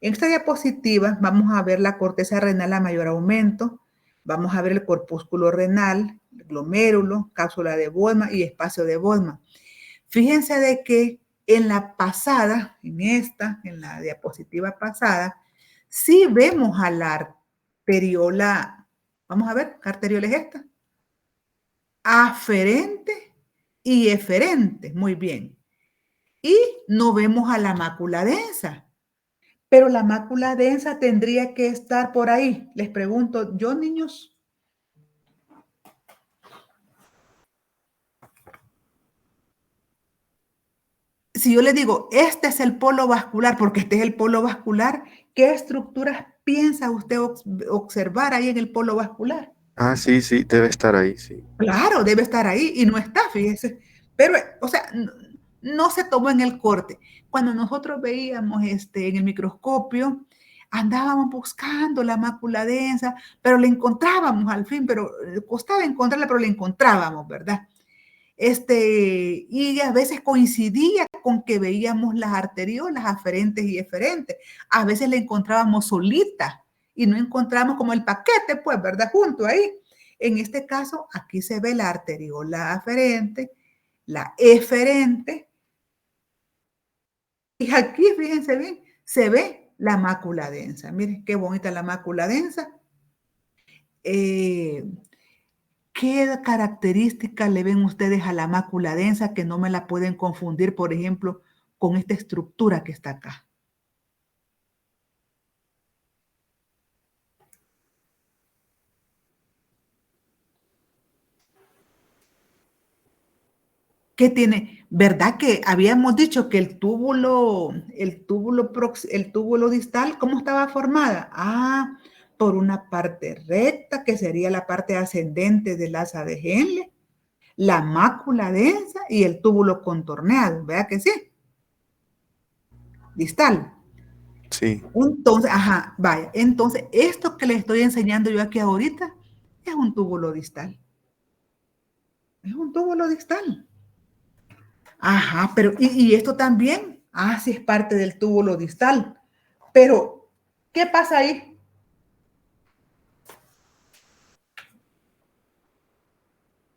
esta diapositiva vamos a ver la corteza renal a mayor aumento, vamos a ver el corpúsculo renal, el glomérulo, cápsula de Bowman y espacio de Bowman. Fíjense de que en la pasada, en la diapositiva pasada, sí vemos a la arteriola, vamos a ver, ¿qué arteriola es esta? Aferente y eferente, muy bien. Y no vemos a la mácula densa. Pero la mácula densa tendría que estar por ahí. Les pregunto, yo, niños, si yo le digo, este es el polo vascular, porque este es el polo vascular, ¿qué estructuras piensa usted observar ahí en el polo vascular? Ah, sí, sí, debe estar ahí, sí. Claro, debe estar ahí y no está, fíjese. Pero, o sea, no se tomó en el corte. Cuando nosotros veíamos en el microscopio, andábamos buscando la mácula densa, pero la encontrábamos al fin, pero costaba encontrarla, pero la encontrábamos, ¿verdad? Y a veces coincidía con que veíamos las arteriolas aferentes y eferentes. A veces la encontrábamos solita y no encontrábamos como el paquete, pues, ¿verdad? Junto ahí. En este caso, aquí se ve la arteriola aferente, la eferente, y aquí, fíjense bien, se ve la mácula densa. Miren qué bonita la mácula densa. ¿Qué características le ven ustedes a la mácula densa que no me la pueden confundir, por ejemplo, con esta estructura que está acá? ¿Qué tiene? ¿Verdad que habíamos dicho que el túbulo distal, ¿cómo estaba formada? Ah, por una parte recta, que sería la parte ascendente del asa de Henle, la mácula densa y el túbulo contorneado, ¿verdad que sí? Distal. Sí. Entonces, ajá, vaya. Entonces, esto que le estoy enseñando yo aquí ahorita es un túbulo distal. Es un túbulo distal. Ajá, pero ¿y esto también? Ah, sí es parte del túbulo distal. Pero, ¿qué pasa ahí?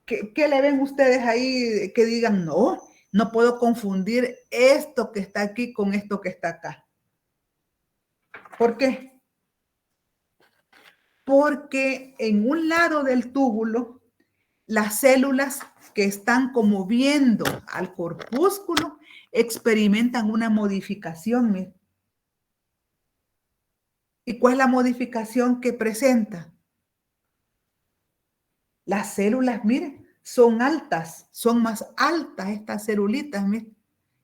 ¿Qué le ven ustedes ahí que digan, no, no puedo confundir esto que está aquí con esto que está acá? ¿Por qué? Porque en un lado del túbulo, las células que están como viendo al corpúsculo experimentan una modificación. ¿Y cuál es la modificación que presenta? Las células, miren, son altas, son más altas estas celulitas, miren.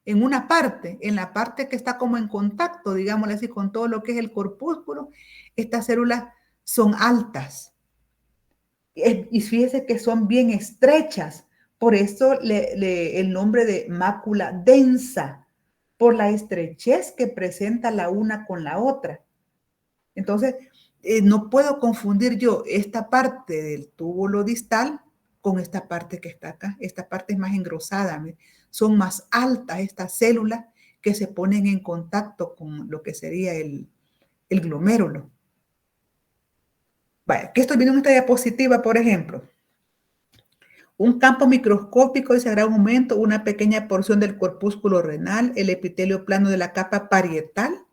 En la parte que está como en contacto, digámosle así, con todo lo que es el corpúsculo, estas células son altas. Y fíjese que son bien estrechas, por eso el nombre de mácula densa, por la estrechez que presenta la una con la otra. Entonces, no puedo confundir yo esta parte del túbulo distal con esta parte que está acá. Esta parte es más engrosada, son más altas estas células que se ponen en contacto con lo que sería el glomérulo. Vaya, ¿qué estoy viendo en esta diapositiva, por ejemplo? Un campo microscópico de gran aumento, una pequeña porción del corpúsculo renal, el epitelio plano de la capa parietal,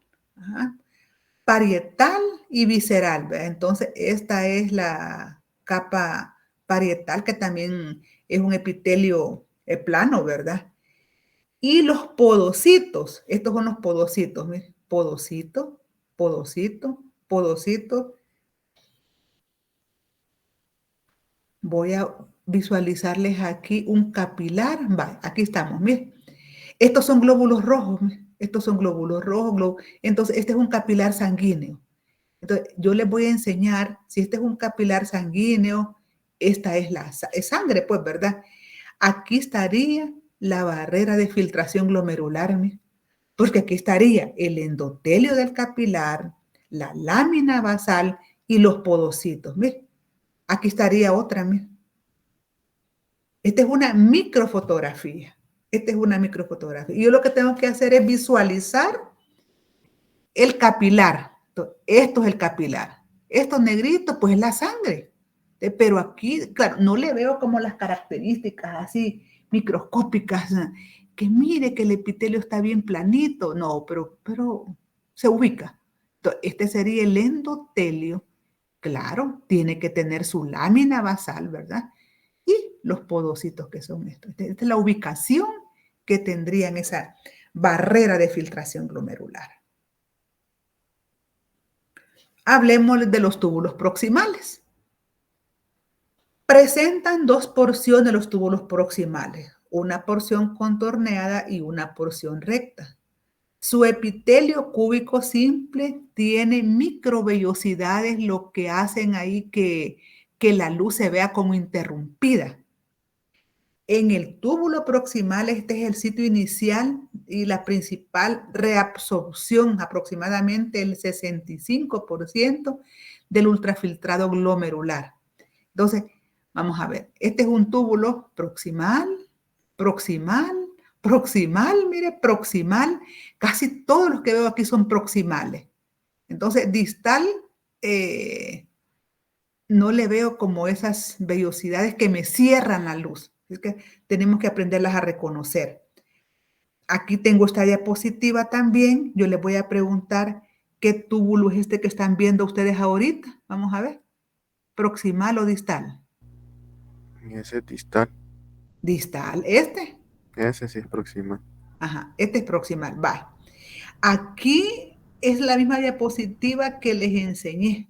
parietal y visceral. ¿Verdad? Entonces, esta es la capa parietal, que también es un epitelio plano, ¿verdad? Y los podocitos, estos son los podocitos, ¿ves? Podocito, podocito, podocito. Voy a visualizarles aquí un capilar. Va, aquí estamos, miren. Estos son glóbulos rojos, estos son glóbulos rojos. Entonces, este es un capilar sanguíneo. Entonces, yo les voy a enseñar, si este es un capilar sanguíneo, esta es es sangre, pues, ¿verdad? Aquí estaría la barrera de filtración glomerular, porque aquí estaría el endotelio del capilar, la lámina basal y los podocitos. Miren, aquí estaría otra, miren. Esta es una microfotografía. Esta es una microfotografía. Y yo lo que tengo que hacer es visualizar el capilar. Esto es el capilar. Esto negrito, pues es la sangre. Pero aquí, claro, no le veo como las características así microscópicas, que mire que el epitelio está bien planito. No, pero se ubica. Entonces, este sería el endotelio. Claro, tiene que tener su lámina basal, ¿verdad? Y los podocitos que son estos. Esta es la ubicación que tendrían esa barrera de filtración glomerular. Hablemos de los túbulos proximales. Presentan dos porciones los túbulos proximales. una porción contorneada y una porción recta. Su epitelio cúbico simple tiene microvellosidades, lo que hacen ahí que la luz se vea como interrumpida. En el túbulo proximal, este es el sitio inicial y la principal reabsorción, aproximadamente el 65% del ultrafiltrado glomerular. Entonces, vamos a ver, este es un túbulo proximal, mire, proximal. Casi todos los que veo aquí son proximales. Entonces, distal, no le veo como esas vellosidades que me cierran la luz. Es que tenemos que aprenderlas a reconocer. Aquí tengo esta diapositiva también. Yo les voy a preguntar qué túbulo es este que están viendo ustedes ahorita. Vamos a ver. ¿Proximal o distal? Y ese distal. Distal. ¿Este? Ese sí es proximal. Ajá, este es proximal. Va. Aquí es la misma diapositiva que les enseñé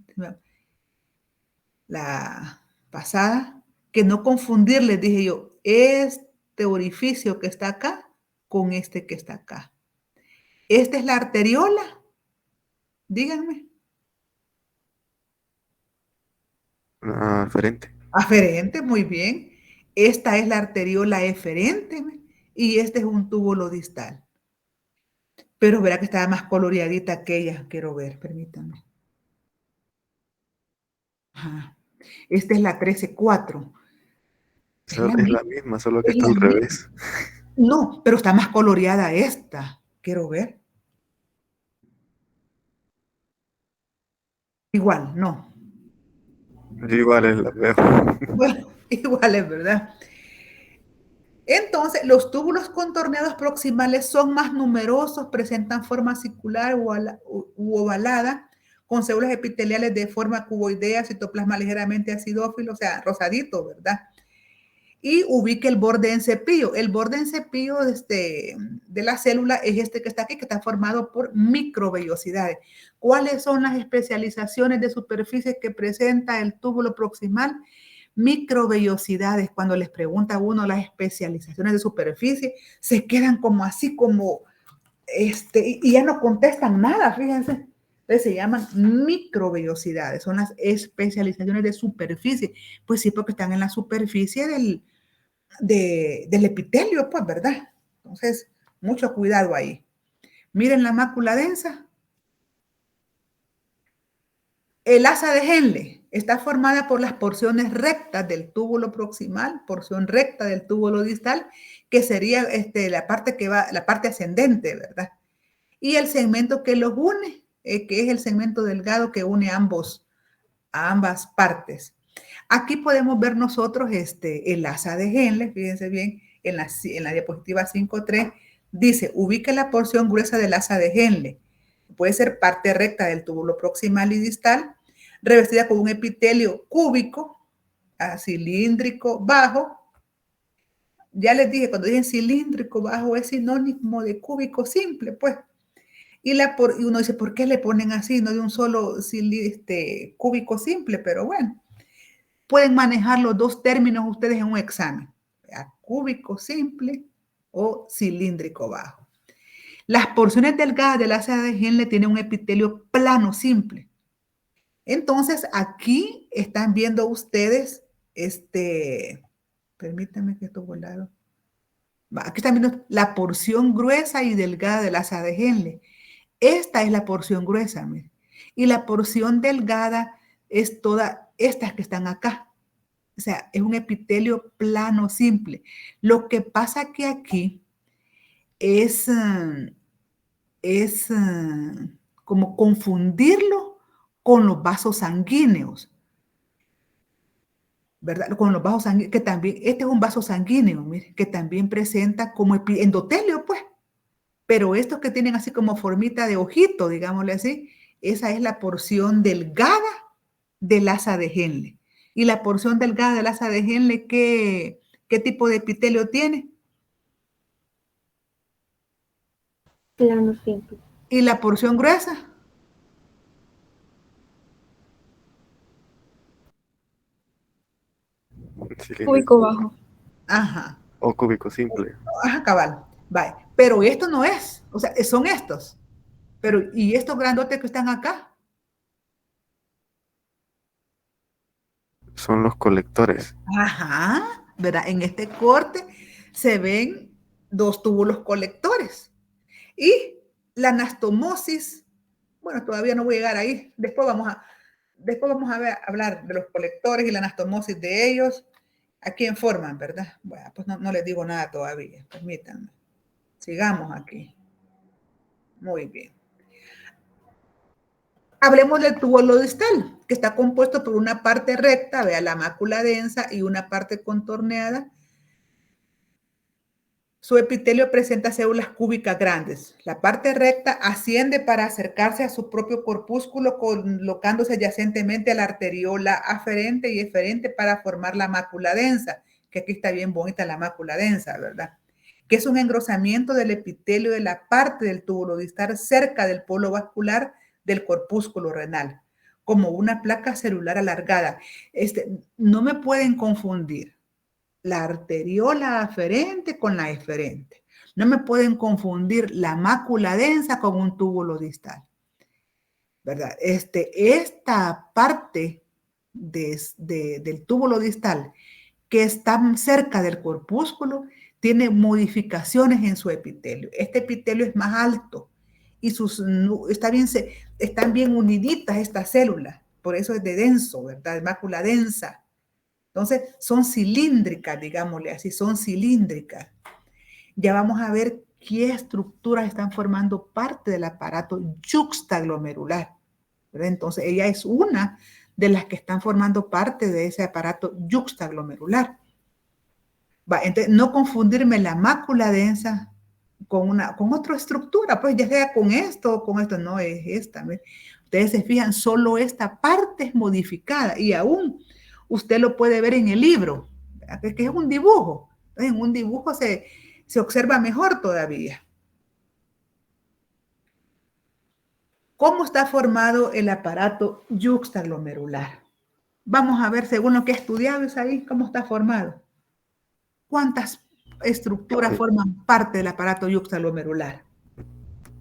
la pasada, que no confundir, les dije yo, este orificio que está acá con este que está acá. Esta es la arteriola, díganme. Aferente. Aferente, muy bien. Esta es la arteriola eferente y este es un túbulo distal. Pero verá que estaba más coloreadita aquella, quiero ver, permítanme. Ajá. Esta es la 13-4. Es la Es la misma. misma, solo que Es está la al misma. revés. No, pero está más coloreada esta. Quiero ver. Igual, no. Yo igual la veo. Bueno, igual es verdad. Entonces, los túbulos contorneados proximales son más numerosos, presentan forma circular u ovalada, con células epiteliales de forma cuboidea, citoplasma ligeramente acidófilo, o sea, rosadito, ¿verdad? Y ubique el borde en cepillo. El borde en cepillo de la célula es este que está aquí, que está formado por microvellosidades. ¿Cuáles son las especializaciones de superficie que presenta el túbulo proximal? Microvellosidades. Cuando les pregunta a uno las especializaciones de superficie, se quedan como así, como, y ya no contestan nada, fíjense. Entonces se llaman microvellosidades, son las especializaciones de superficie. Pues sí, porque están en la superficie del epitelio, pues, ¿verdad? Entonces, mucho cuidado ahí. Miren la mácula densa. El asa de Henle está formada por las porciones rectas del túbulo proximal, porción recta del túbulo distal, que sería la parte ascendente, ¿verdad? Y el segmento que los une, que es el segmento delgado que une a ambas partes. Aquí podemos ver nosotros el asa de Henle, fíjense bien, en la diapositiva 5.3, dice, ubique la porción gruesa del asa de Henle. Puede ser parte recta del túbulo proximal y distal, revestida con un epitelio cúbico, cilíndrico, bajo. Ya les dije, cuando dicen cilíndrico, bajo, es sinónimo de cúbico simple, pues. Y uno dice, ¿por qué le ponen así? No de un solo cúbico simple, pero bueno. Pueden manejar los dos términos ustedes en un examen, cúbico simple o cilíndrico bajo. Las porciones delgadas del asa de Henle tienen un epitelio plano simple. Entonces, aquí están viendo ustedes, permítanme que esto volado. Aquí están viendo la porción gruesa y delgada del asa de Henle. Esta es la porción gruesa, miren. Y la porción delgada es todas estas que están acá. O sea, es un epitelio plano simple. Lo que pasa que aquí es como confundirlo con los vasos sanguíneos, ¿verdad? Con los vasos sanguíneos, que también, este es un vaso sanguíneo, mire, que también presenta como endotelio, pues. Pero estos que tienen así como formita de ojito, digámosle así, esa es la porción delgada del asa de Henle. Y la porción delgada del asa de Henle, ¿qué tipo de epitelio tiene? Plano simple. ¿Y la porción gruesa? Cúbico bajo. Ajá. O cúbico simple. Ajá, cabal. Vale. Pero esto no es. O sea, son estos. Pero, ¿y estos grandotes que están acá? Son los colectores. Ajá, ¿verdad? En este corte se ven dos túbulos colectores. Y la anastomosis, bueno, todavía no voy a llegar ahí. Después vamos a hablar de los colectores y la anastomosis de ellos. ¿A quién forman, verdad? Bueno, pues no les digo nada todavía. Permítanme. Sigamos aquí. Muy bien. Hablemos del túbulo distal, que está compuesto por una parte recta, vea la mácula densa, y una parte contorneada. Su epitelio presenta células cúbicas grandes. La parte recta asciende para acercarse a su propio corpúsculo, colocándose adyacentemente a la arteriola aferente y eferente para formar la mácula densa, que aquí está bien bonita la mácula densa, ¿verdad? Que es un engrosamiento del epitelio de la parte del túbulo distal cerca del polo vascular del corpúsculo renal, como una placa celular alargada. No me pueden confundir la arteriola aferente con la eferente. No me pueden confundir la mácula densa con un túbulo distal, ¿verdad? Esta parte del túbulo distal que está cerca del corpúsculo tiene modificaciones en su epitelio. Este epitelio es más alto y están bien uniditas estas células, por eso es de denso, ¿verdad? De mácula densa. Entonces, son cilíndricas, digámosle así, son cilíndricas. Ya vamos a ver qué estructuras están formando parte del aparato yuxtaglomerular, ¿verdad? Entonces, ella es una de las que están formando parte de ese aparato yuxtaglomerular. Entonces, no confundirme la mácula densa con otra estructura, pues ya sea con esto o con esto, no es esta. ¿Ves? Ustedes se fijan, solo esta parte es modificada y aún usted lo puede ver en el libro, que es un dibujo. Entonces, en un dibujo se observa mejor todavía. ¿Cómo está formado el aparato yuxtaglomerular? Vamos a ver, según lo que he estudiado, ahí, cómo está formado. ¿Cuántas estructuras forman parte del aparato yuxtaglomerular?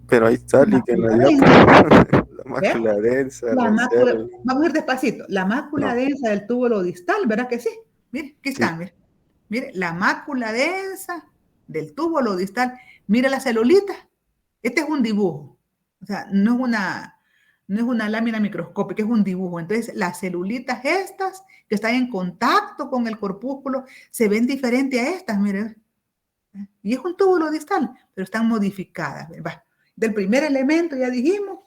Pero ahí está, que en la diapositiva. La mácula densa, vamos a ir despacito. La mácula densa del túbulo distal, ¿verdad que sí? Mire, aquí está, sí. Mire, la mácula densa del túbulo distal. Mire la celulita. Este es un dibujo. O sea, no es una lámina microscópica, es un dibujo. Entonces, las celulitas estas que están en contacto con el corpúsculo se ven diferentes a estas, mire. Y es un túbulo distal, pero están modificadas. Del primer elemento ya dijimos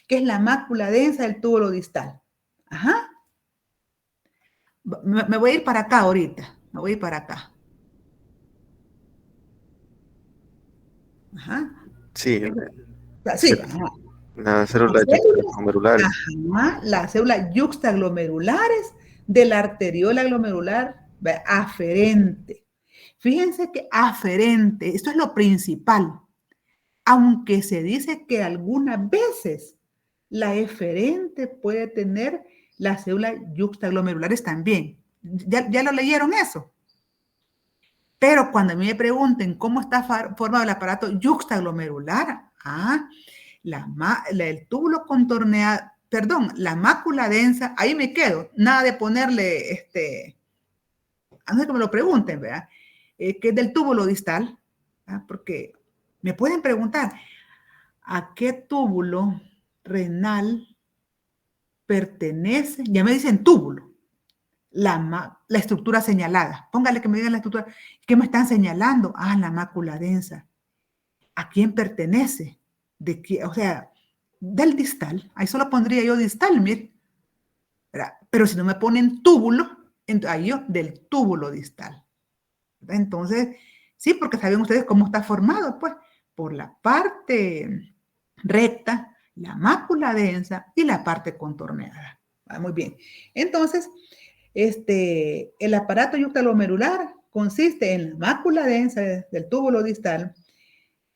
que es la mácula densa del túbulo distal. Ajá. Me voy a ir para acá ahorita. Me voy a ir para acá. Ajá. Sí. Sí, ajá. Las células yuxtaglomerulares. Ajá, las células yuxtaglomerulares de la arteriola glomerular aferente. Fíjense que aferente, esto es lo principal. Aunque se dice que algunas veces la eferente puede tener las células yuxtaglomerulares también. ¿Ya lo leyeron eso? Pero cuando a mí me pregunten cómo está formado el aparato yuxtaglomerular, el túbulo contorneado, la mácula densa, ahí me quedo. Nada de ponerle, a no ser que me lo pregunten, ¿verdad? Que es del túbulo distal, ¿verdad? Porque me pueden preguntar, ¿a qué túbulo renal pertenece? Ya me dicen túbulo. La estructura señalada. Póngale que me digan la estructura. ¿Qué me están señalando? La mácula densa. ¿A quién pertenece? O sea, del distal. Ahí solo pondría yo distal, mire. Pero si no me ponen túbulo, ahí yo del túbulo distal. Entonces, sí, porque saben ustedes cómo está formado, pues, por la parte recta, la mácula densa y la parte contorneada. Muy bien. Entonces, el aparato yuxtaglomerular consiste en la mácula densa del túbulo distal,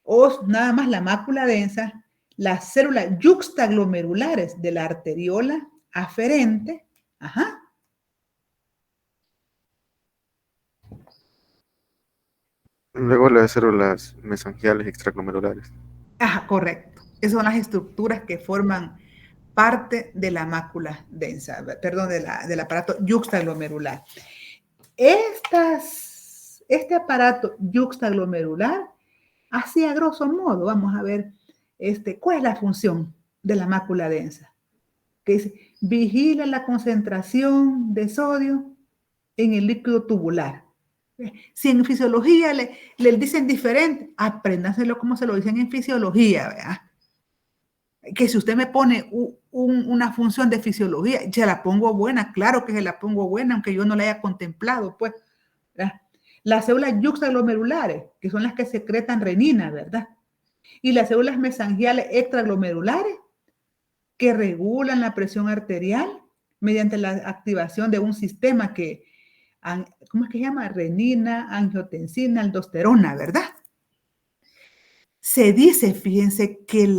o nada más la mácula densa, las células yuxtaglomerulares de la arteriola aferente, Luego las células mesangiales extraglomerulares. Ajá, correcto. Esas son las estructuras que forman parte de la mácula densa, perdón, del aparato yuxtaglomerular. Este aparato yuxtaglomerular, así a grosso modo, vamos a ver cuál es la función de la mácula densa. Que dice, vigila la concentración de sodio en el líquido tubular. Si en fisiología le dicen diferente, apréndaselo como se lo dicen en fisiología, ¿verdad? Que si usted me pone una función de fisiología, se la pongo buena, claro que se la pongo buena, aunque yo no la haya contemplado, pues, ¿verdad? Las células yuxtaglomerulares, que son las que secretan renina, ¿verdad? Y las células mesangiales extraglomerulares, que regulan la presión arterial mediante la activación de un sistema que, ¿cómo es que se llama? Renina, angiotensina, aldosterona, ¿verdad? Se dice, fíjense, que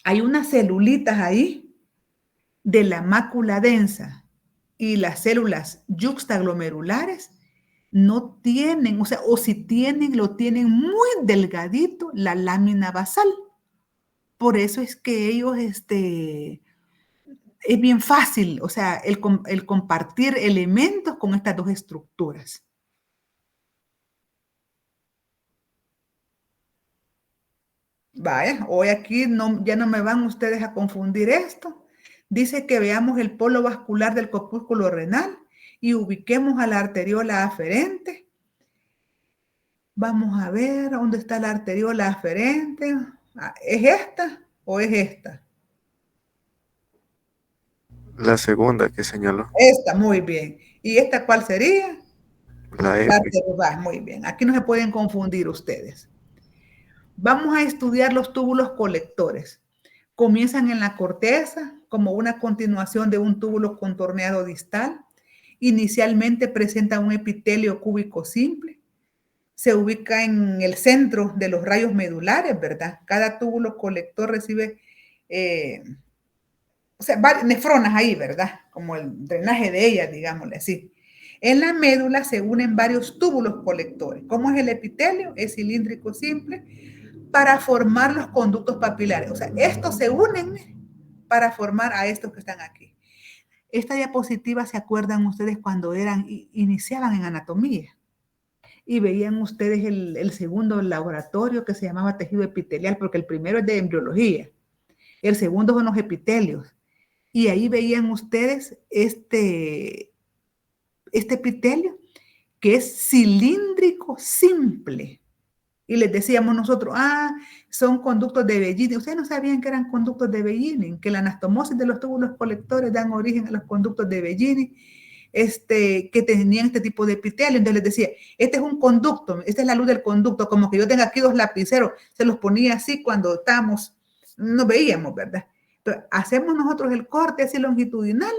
hay unas celulitas ahí de la mácula densa y las células yuxtaglomerulares no tienen, o sea, o si tienen, lo tienen muy delgadito la lámina basal. Por eso es que ellos, es bien fácil, o sea, el compartir elementos con estas dos estructuras. Vaya, hoy aquí ya no me van ustedes a confundir esto. Dice que veamos el polo vascular del corpúsculo renal y ubiquemos a la arteriola aferente. Vamos a ver dónde está la arteriola aferente. ¿Es esta o es esta? La segunda que señaló. Esta, muy bien. ¿Y esta cuál sería? La F. La arteriola, muy bien. Aquí no se pueden confundir ustedes. Vamos a estudiar los túbulos colectores. Comienzan en la corteza como una continuación de un túbulo contorneado distal. Inicialmente presenta un epitelio cúbico simple. Se ubica en el centro de los rayos medulares, ¿verdad? Cada túbulo colector recibe, nefronas ahí, ¿verdad? Como el drenaje de ellas, digámosle así. En la médula se unen varios túbulos colectores. ¿Cómo es el epitelio? Es cilíndrico simple para formar los conductos papilares. O sea, estos se unen para formar a estos que están aquí. Esta diapositiva, ¿se acuerdan ustedes cuando iniciaban en anatomía? Y veían ustedes el segundo laboratorio que se llamaba tejido epitelial, porque el primero es de embriología. El segundo son los epitelios. Y ahí veían ustedes este epitelio que es cilíndrico simple. Y les decíamos nosotros, son conductos de Bellini. Ustedes no sabían que eran conductos de Bellini, que la anastomosis de los túbulos colectores dan origen a los conductos de Bellini, que tenían este tipo de epitelio. Entonces les decía, este es un conducto, esta es la luz del conducto, como que yo tenga aquí dos lapiceros, se los ponía así cuando estábamos, no veíamos, ¿verdad? Entonces, hacemos nosotros el corte así longitudinal,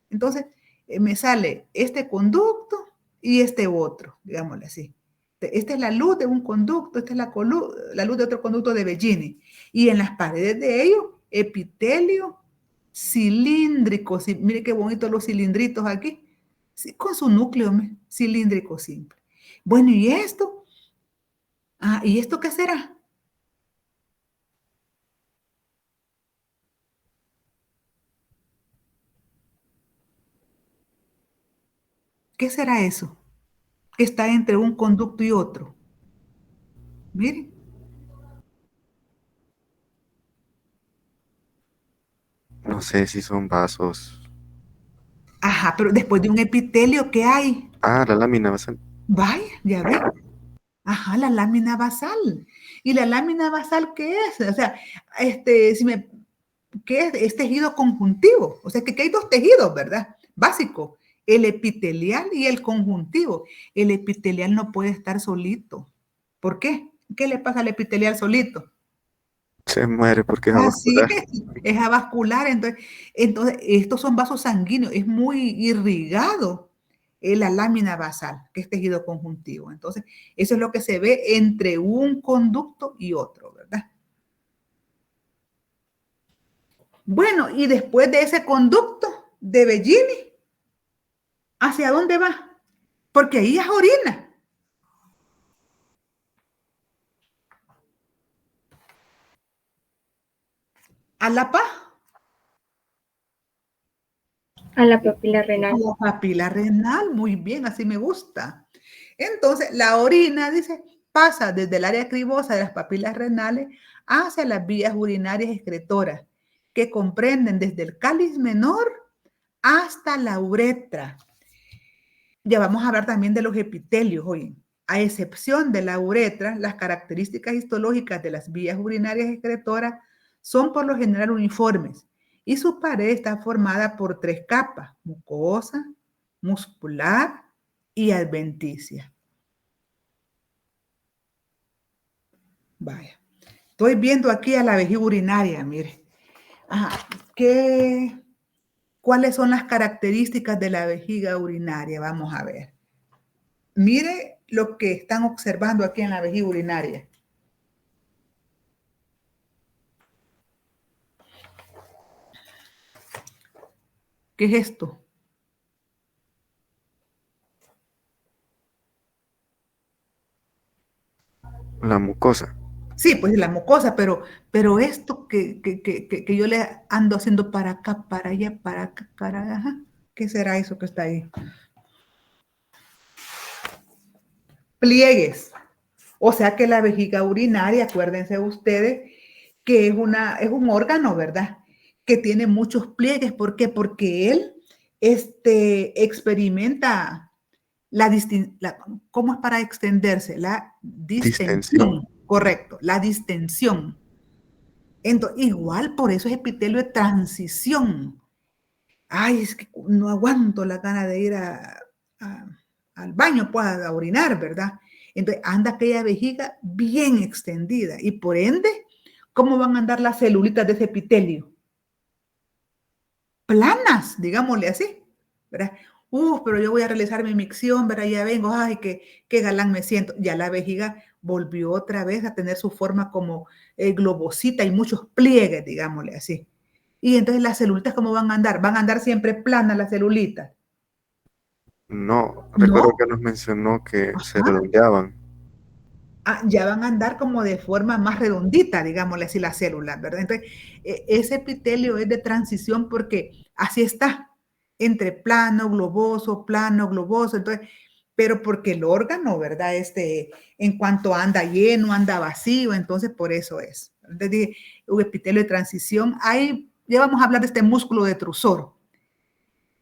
entonces me sale este conducto y este otro, digámosle así. Esta es la luz de un conducto, esta es la luz de otro conducto de Bellini. Y en las paredes de ellos, epitelio cilíndrico. Sí, mire qué bonitos los cilindritos aquí. Sí, con su núcleo cilíndrico simple. Bueno, ¿y esto? ¿Y esto qué será? ¿Qué será eso? Que está entre un conducto y otro. Miren. No sé si son vasos. Ajá, pero después de un epitelio, ¿qué hay? La lámina basal. Vaya, ya ven. Ajá, la lámina basal. ¿Y la lámina basal qué es? O sea, ¿qué es? Es tejido conjuntivo. O sea, que hay dos tejidos, ¿verdad? Básicos. El epitelial y el conjuntivo. El epitelial no puede estar solito. ¿Por qué? ¿Qué le pasa al epitelial solito? Se muere porque es avascular. Es avascular. Entonces, estos son vasos sanguíneos. Es muy irrigado la lámina basal, que es tejido conjuntivo. Entonces, eso es lo que se ve entre un conducto y otro, ¿verdad? Bueno, y después de ese conducto de Bellini, ¿hacia dónde va? Porque ahí es orina. a la pa, A la papila a renal. la papila renal. Muy bien, así me gusta. Entonces, la orina, dice, pasa desde el área cribosa de las papilas renales hacia las vías urinarias excretoras, que comprenden desde el cáliz menor hasta la uretra. Ya vamos a hablar también de los epitelios hoy. A excepción de la uretra, las características histológicas de las vías urinarias excretoras son por lo general uniformes y su pared está formada por 3 capas: mucosa, muscular y adventicia. Vaya. Estoy viendo aquí a la vejiga urinaria, mire. Ajá. ¿Cuáles son las características de la vejiga urinaria? Vamos a ver. Mire lo que están observando aquí en la vejiga urinaria. ¿Qué es esto? La mucosa. Sí, pues la mucosa, pero esto que yo le ando haciendo para acá, para allá, para acá, para allá, ajá. ¿Qué será eso que está ahí? Pliegues. O sea que la vejiga urinaria, acuérdense ustedes, que es un órgano, ¿verdad? Que tiene muchos pliegues. ¿Por qué? Porque él experimenta ¿cómo es para extenderse? La distensión. Distensión. Correcto, la distensión. Entonces, igual por eso es epitelio de transición. Ay, es que no aguanto la gana de ir al baño, pues a orinar, ¿verdad? Entonces anda aquella vejiga bien extendida y por ende, ¿cómo van a andar las celulitas de ese epitelio? Planas, digámosle así, ¿verdad? Pero yo voy a realizar mi micción, ¿verdad? Ya vengo, ay, qué galán me siento. Ya la vejiga volvió otra vez a tener su forma como globosita y muchos pliegues, digámosle así. Y entonces las celulitas, ¿cómo van a andar? Van a andar siempre planas las celulitas. No, recuerdo No, que nos mencionó que se ajá. redondeaban. Ya van a andar como de forma más redondita, digámosle así, las células, ¿verdad? Entonces, ese epitelio es de transición porque así está, entre plano, globoso, entonces, pero porque el órgano, ¿verdad? En cuanto anda lleno, anda vacío, entonces por eso es. Entonces, dije, un epitelio de transición, ahí ya vamos a hablar de este músculo detrusor,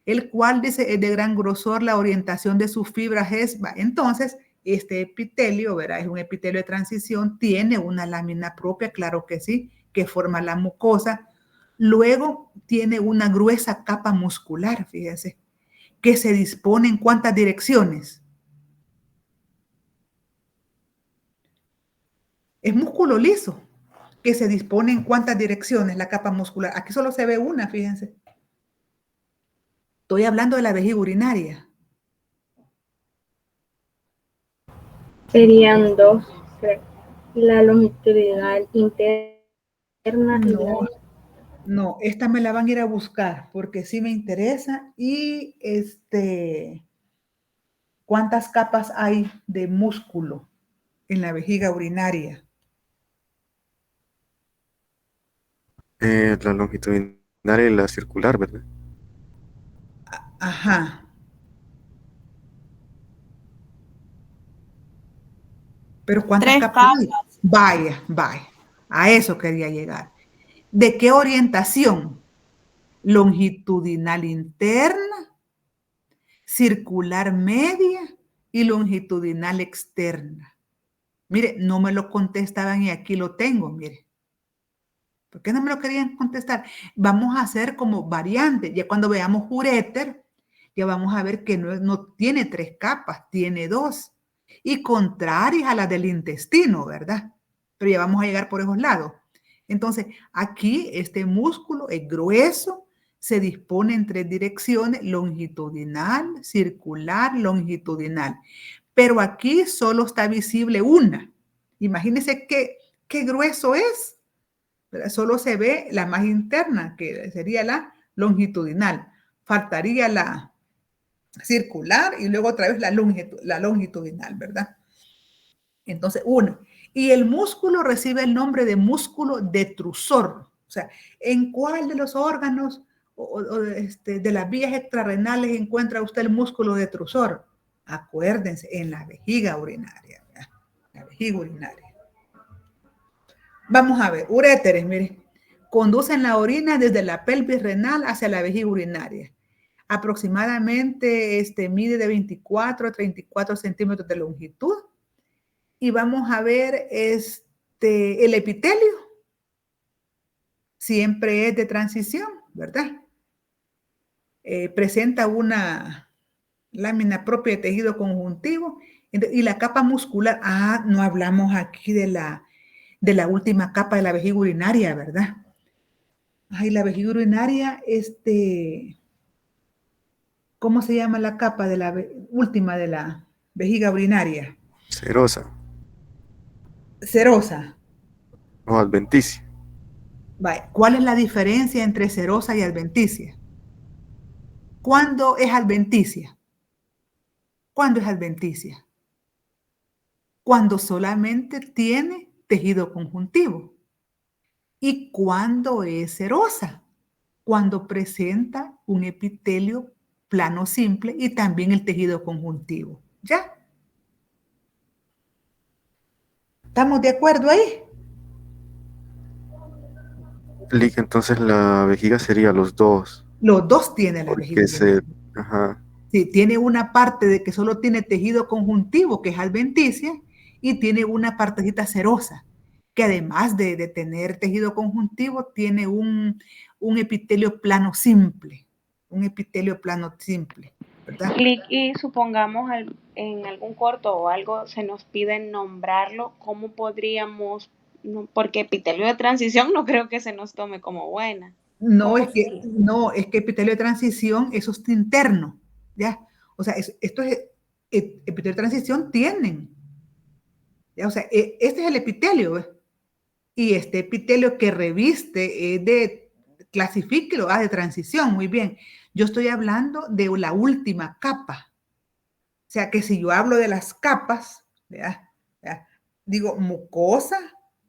el cual dice es de gran grosor, la orientación de sus fibras es, entonces, este epitelio, ¿verdad? Es un epitelio de transición, tiene una lámina propia, claro que sí, que forma la mucosa. Luego tiene una gruesa capa muscular, fíjense, que se dispone en cuántas direcciones. Es músculo liso, que se dispone en cuántas direcciones la capa muscular. Aquí solo se ve una, fíjense. Estoy hablando de la vejiga urinaria. Serían 2, creo. La longitudinal interna y la... No, esta me la van a ir a buscar porque sí me interesa. Y ¿cuántas capas hay de músculo en la vejiga urinaria? La longitudinal y la circular, ¿verdad? Ajá. Pero ¿cuántas 3 capas hay? capas. Vaya. A eso quería llegar. ¿De qué orientación? Longitudinal interna, circular media y longitudinal externa. Mire, no me lo contestaban y aquí lo tengo, mire. ¿Por qué no me lo querían contestar? Vamos a hacer como variante. Ya cuando veamos uréter, ya vamos a ver que no tiene 3 capas, tiene 2. Y contrarias a las del intestino, ¿verdad? Pero ya vamos a llegar por esos lados. Entonces, aquí este músculo es grueso, se dispone en 3 direcciones, longitudinal, circular, longitudinal. Pero aquí solo está visible una. Imagínense qué grueso es. Solo se ve la más interna, que sería la longitudinal. Faltaría la circular y luego otra vez la longitudinal, ¿verdad? Entonces, una. Y el músculo recibe el nombre de músculo detrusor. O sea, ¿en cuál de los órganos de las vías extrarrenales encuentra usted el músculo detrusor? Acuérdense, en la vejiga urinaria. ¿Verdad? La vejiga urinaria. Vamos a ver, uréteres, mire. Conducen la orina desde la pelvis renal hacia la vejiga urinaria. Aproximadamente mide de 24 a 34 centímetros de longitud. Y vamos a ver el epitelio. Siempre es de transición, ¿verdad? Presenta una lámina propia de tejido conjuntivo y la capa muscular. Ah, no hablamos aquí de la última capa de la vejiga urinaria, ¿verdad? Ay, la vejiga urinaria, ¿cómo se llama la capa de la última de la vejiga urinaria? Serosa Serosa. o adventicia. Vale. ¿Cuál es la diferencia entre serosa y adventicia? ¿Cuándo es adventicia? ¿Cuándo es adventicia? Cuando solamente tiene tejido conjuntivo. ¿Y cuándo es serosa? Cuando presenta un epitelio plano simple y también el tejido conjuntivo. ¿Ya? ¿Estamos de acuerdo ahí? Entonces la vejiga sería los dos. Los dos tienen la vejiga. Porque ajá. Sí, tiene una parte de que solo tiene tejido conjuntivo, que es adventicia, y tiene una partecita serosa, que además de tener tejido conjuntivo, tiene un epitelio plano simple. Un epitelio plano simple, ¿verdad? Y supongamos en algún corto o algo se nos pide nombrarlo, ¿cómo podríamos? Porque epitelio de transición no creo que se nos tome como buena. No, es que epitelio de transición, eso es interno, ¿ya? O sea, esto es epitelio de transición tienen. ¿Ya? O sea, este es el epitelio, ¿ves? Y este epitelio que reviste clasifíquelo, de transición, muy bien. Yo estoy hablando de la última capa. O sea, que si yo hablo de las capas, ¿verdad? Digo mucosa,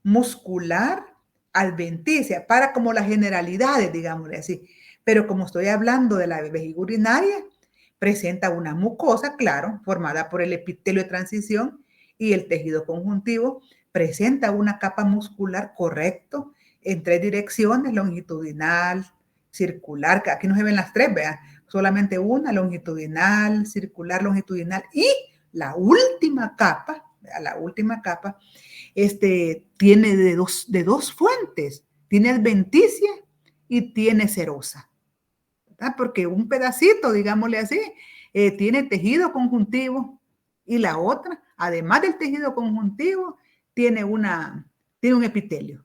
muscular, adventicia, para como las generalidades, digámosle así. Pero como estoy hablando de la vejiga urinaria, presenta una mucosa, claro, formada por el epitelio de transición y el tejido conjuntivo. Presenta una capa muscular, correcto, en 3 direcciones, longitudinal, circular, que aquí no se ven las 3, vean, solamente una, longitudinal, circular, longitudinal, y la última capa, tiene de dos fuentes, tiene adventicia y tiene serosa, ¿verdad? Porque un pedacito, digámosle así, tiene tejido conjuntivo y la otra, además del tejido conjuntivo, tiene un epitelio.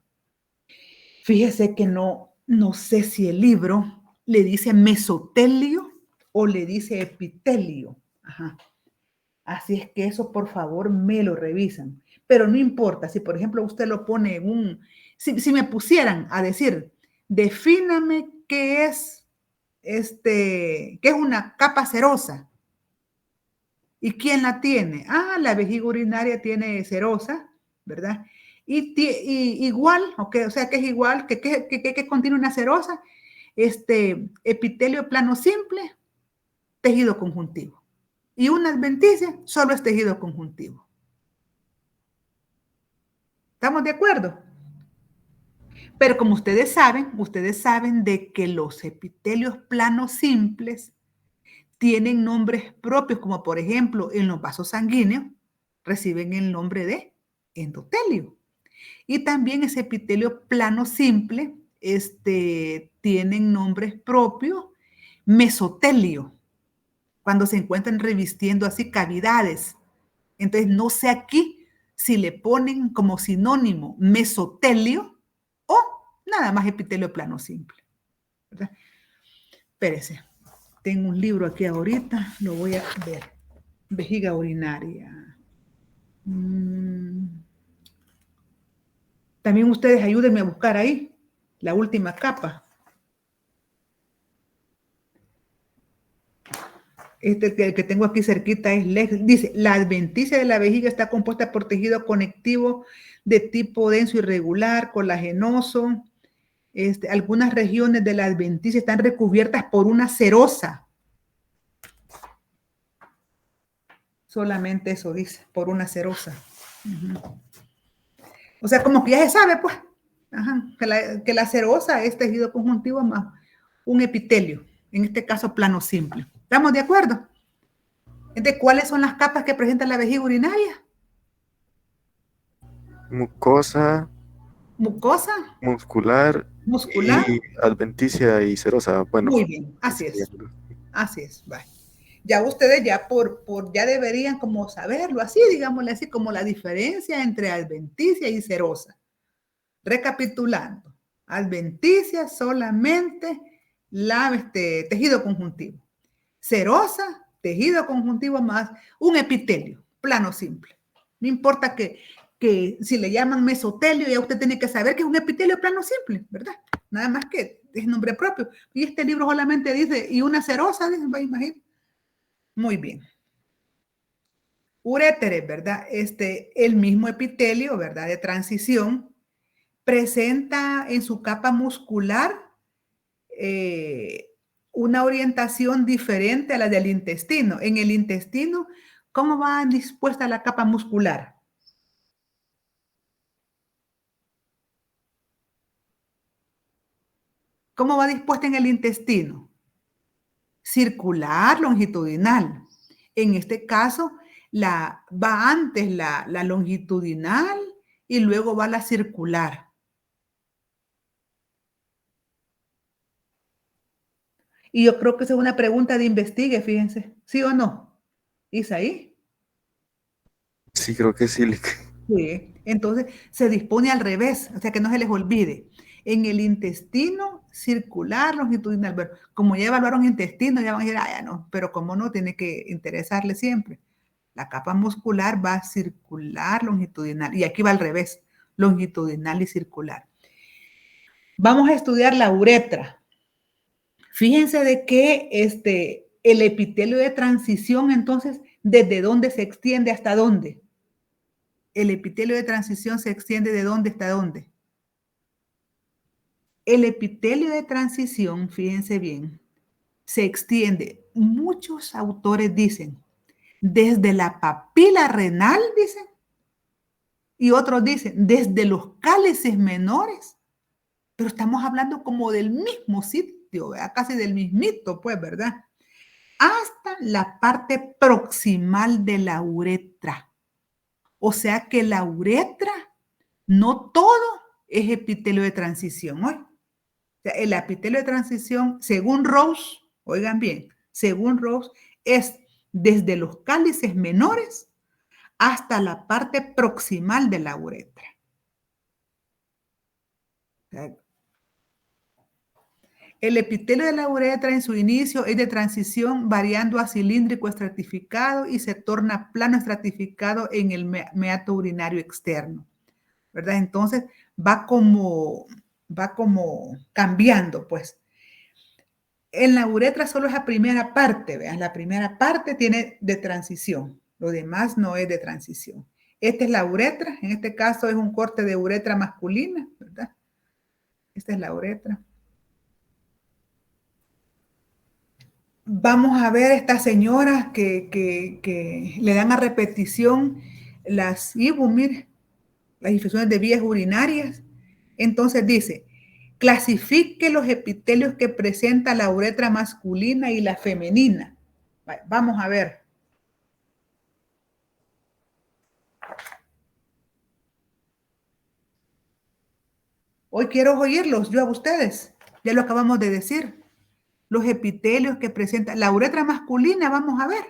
Fíjese que no sé si el libro le dice mesotelio o le dice epitelio. Ajá. Así es que eso, por favor, me lo revisan. Pero no importa, si por ejemplo usted lo pone en si me pusieran a decir, defíname qué es una capa serosa. ¿Y quién la tiene? Ah, la vejiga urinaria tiene serosa, ¿verdad? Y igual, okay, o sea que es igual, que contiene una serosa, epitelio plano simple, tejido conjuntivo. Y una adventicia solo es tejido conjuntivo. ¿Estamos de acuerdo? Pero como ustedes saben de que los epitelios planos simples tienen nombres propios, como por ejemplo en los vasos sanguíneos, reciben el nombre de endotelio. Y también ese epitelio plano simple tienen nombres propios, mesotelio, cuando se encuentran revistiendo así cavidades. Entonces, no sé aquí si le ponen como sinónimo mesotelio o nada más epitelio plano simple, ¿verdad? Espérese, tengo un libro aquí ahorita, lo voy a ver. Vejiga urinaria. También ustedes ayúdenme a buscar ahí la última capa. El que tengo aquí cerquita es dice, la adventicia de la vejiga está compuesta por tejido conectivo de tipo denso irregular, colagenoso, algunas regiones de la adventicia están recubiertas por una serosa. Solamente eso dice, por una serosa. Uh-huh. O sea, como que ya se sabe, pues, ajá, que la serosa es tejido conjuntivo más un epitelio, en este caso plano simple. ¿Estamos de acuerdo? Entonces, ¿cuáles son las capas que presenta la vejiga urinaria? Mucosa, Mucosa, muscular y adventicia y serosa. Bueno, muy bien, así es. Así es, vale. Ya ustedes ya ya deberían como saberlo, así, digámosle así, como la diferencia entre adventicia y serosa. Recapitulando, adventicia solamente tejido conjuntivo. Serosa, tejido conjuntivo más un epitelio, plano simple. No importa que si le llaman mesotelio, ya usted tiene que saber que es un epitelio plano simple, ¿verdad? Nada más que es nombre propio. Y este libro solamente dice, y una serosa, va a imaginar. Muy bien. Uréteres, ¿verdad? El mismo epitelio, ¿verdad? De transición, presenta en su capa muscular una orientación diferente a la del intestino. En el intestino, ¿cómo va dispuesta la capa muscular? ¿Cómo va dispuesta en el intestino? Circular, longitudinal. En este caso, va antes la longitudinal y luego va la circular. Y yo creo que esa es una pregunta de investigue, fíjense. ¿Sí o no? ¿Isaí? Sí, creo que sí. Sí. Entonces, se dispone al revés, o sea, que no se les olvide. En el intestino circular, longitudinal. Pero como ya evaluaron intestino, ya van a decir, ya no, pero como no, tiene que interesarle siempre. La capa muscular va circular, longitudinal. Y aquí va al revés, longitudinal y circular. Vamos a estudiar la uretra. Fíjense de que el epitelio de transición, entonces, ¿desde dónde se extiende hasta dónde? El epitelio de transición se extiende de dónde hasta dónde. El epitelio de transición, fíjense bien, se extiende, muchos autores dicen, desde la papila renal, dicen, y otros dicen, desde los cálices menores, pero estamos hablando como del mismo sitio, ¿verdad? Casi del mismito, pues, ¿verdad? Hasta la parte proximal de la uretra. O sea que la uretra, no todo es epitelio de transición, ¿oye? O sea, el epitelio de transición, según Rose, oigan bien, según Rose, es desde los cálices menores hasta la parte proximal de la uretra. O sea, el epitelio de la uretra en su inicio es de transición variando a cilíndrico estratificado y se torna plano estratificado en el meato urinario externo, ¿verdad? Entonces va como cambiando, pues. En la uretra solo es la primera parte, vean, la primera parte tiene de transición, lo demás no es de transición. Esta es la uretra, en este caso es un corte de uretra masculina, ¿verdad? Esta es la uretra. Vamos a ver estas señoras que le dan a repetición las IBU, mire, las infecciones de vías urinarias. Entonces dice, clasifique los epitelios que presenta la uretra masculina y la femenina. Vamos a ver. Hoy quiero oírlos yo a ustedes. Ya lo acabamos de decir. Los epitelios que presenta la uretra masculina, vamos a ver.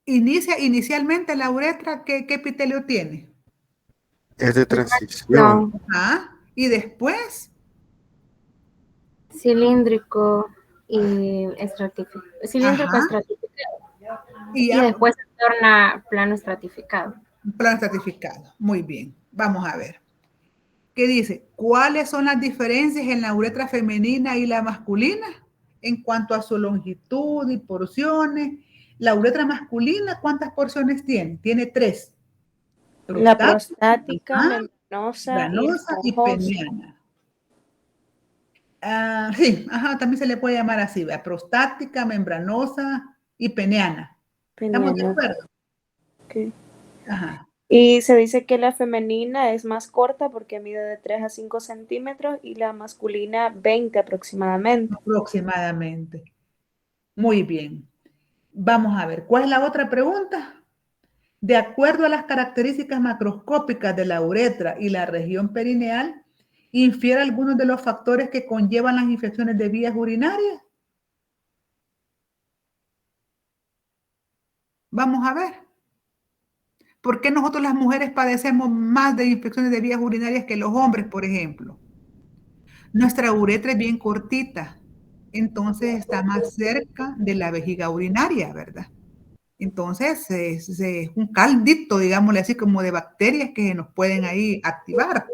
Inicialmente la uretra, ¿qué epitelio tiene? Es de transición. No. Ajá. Y después. Cilíndrico y estratificado. Cilíndrico estratificado. Y después se torna plano estratificado. Plano estratificado. Muy bien. Vamos a ver. ¿Qué dice? ¿Cuáles son las diferencias en la uretra femenina y la masculina? En cuanto a su longitud y porciones. La uretra masculina, ¿cuántas porciones tiene? Tiene 3. La prostática, membranosa y Membranosa y esponjosa. peniana. Sí, ajá, también se le puede llamar así, ¿verdad? Prostática, membranosa y peniana. ¿Estamos de Peniana. acuerdo? Ok. Ajá. Y se dice que la femenina es más corta porque mide de 3 a 5 centímetros y la masculina 20 aproximadamente. Aproximadamente. Muy bien. Vamos a ver, ¿cuál es la otra pregunta? De acuerdo a las características macroscópicas de la uretra y la región perineal, ¿infiere algunos de los factores que conllevan las infecciones de vías urinarias? Vamos a ver. ¿Por qué nosotros las mujeres padecemos más de infecciones de vías urinarias que los hombres, por ejemplo? Nuestra uretra es bien cortita, entonces está más cerca de la vejiga urinaria, ¿verdad? Entonces es un caldito, digámosle así, como de bacterias que nos pueden ahí activar.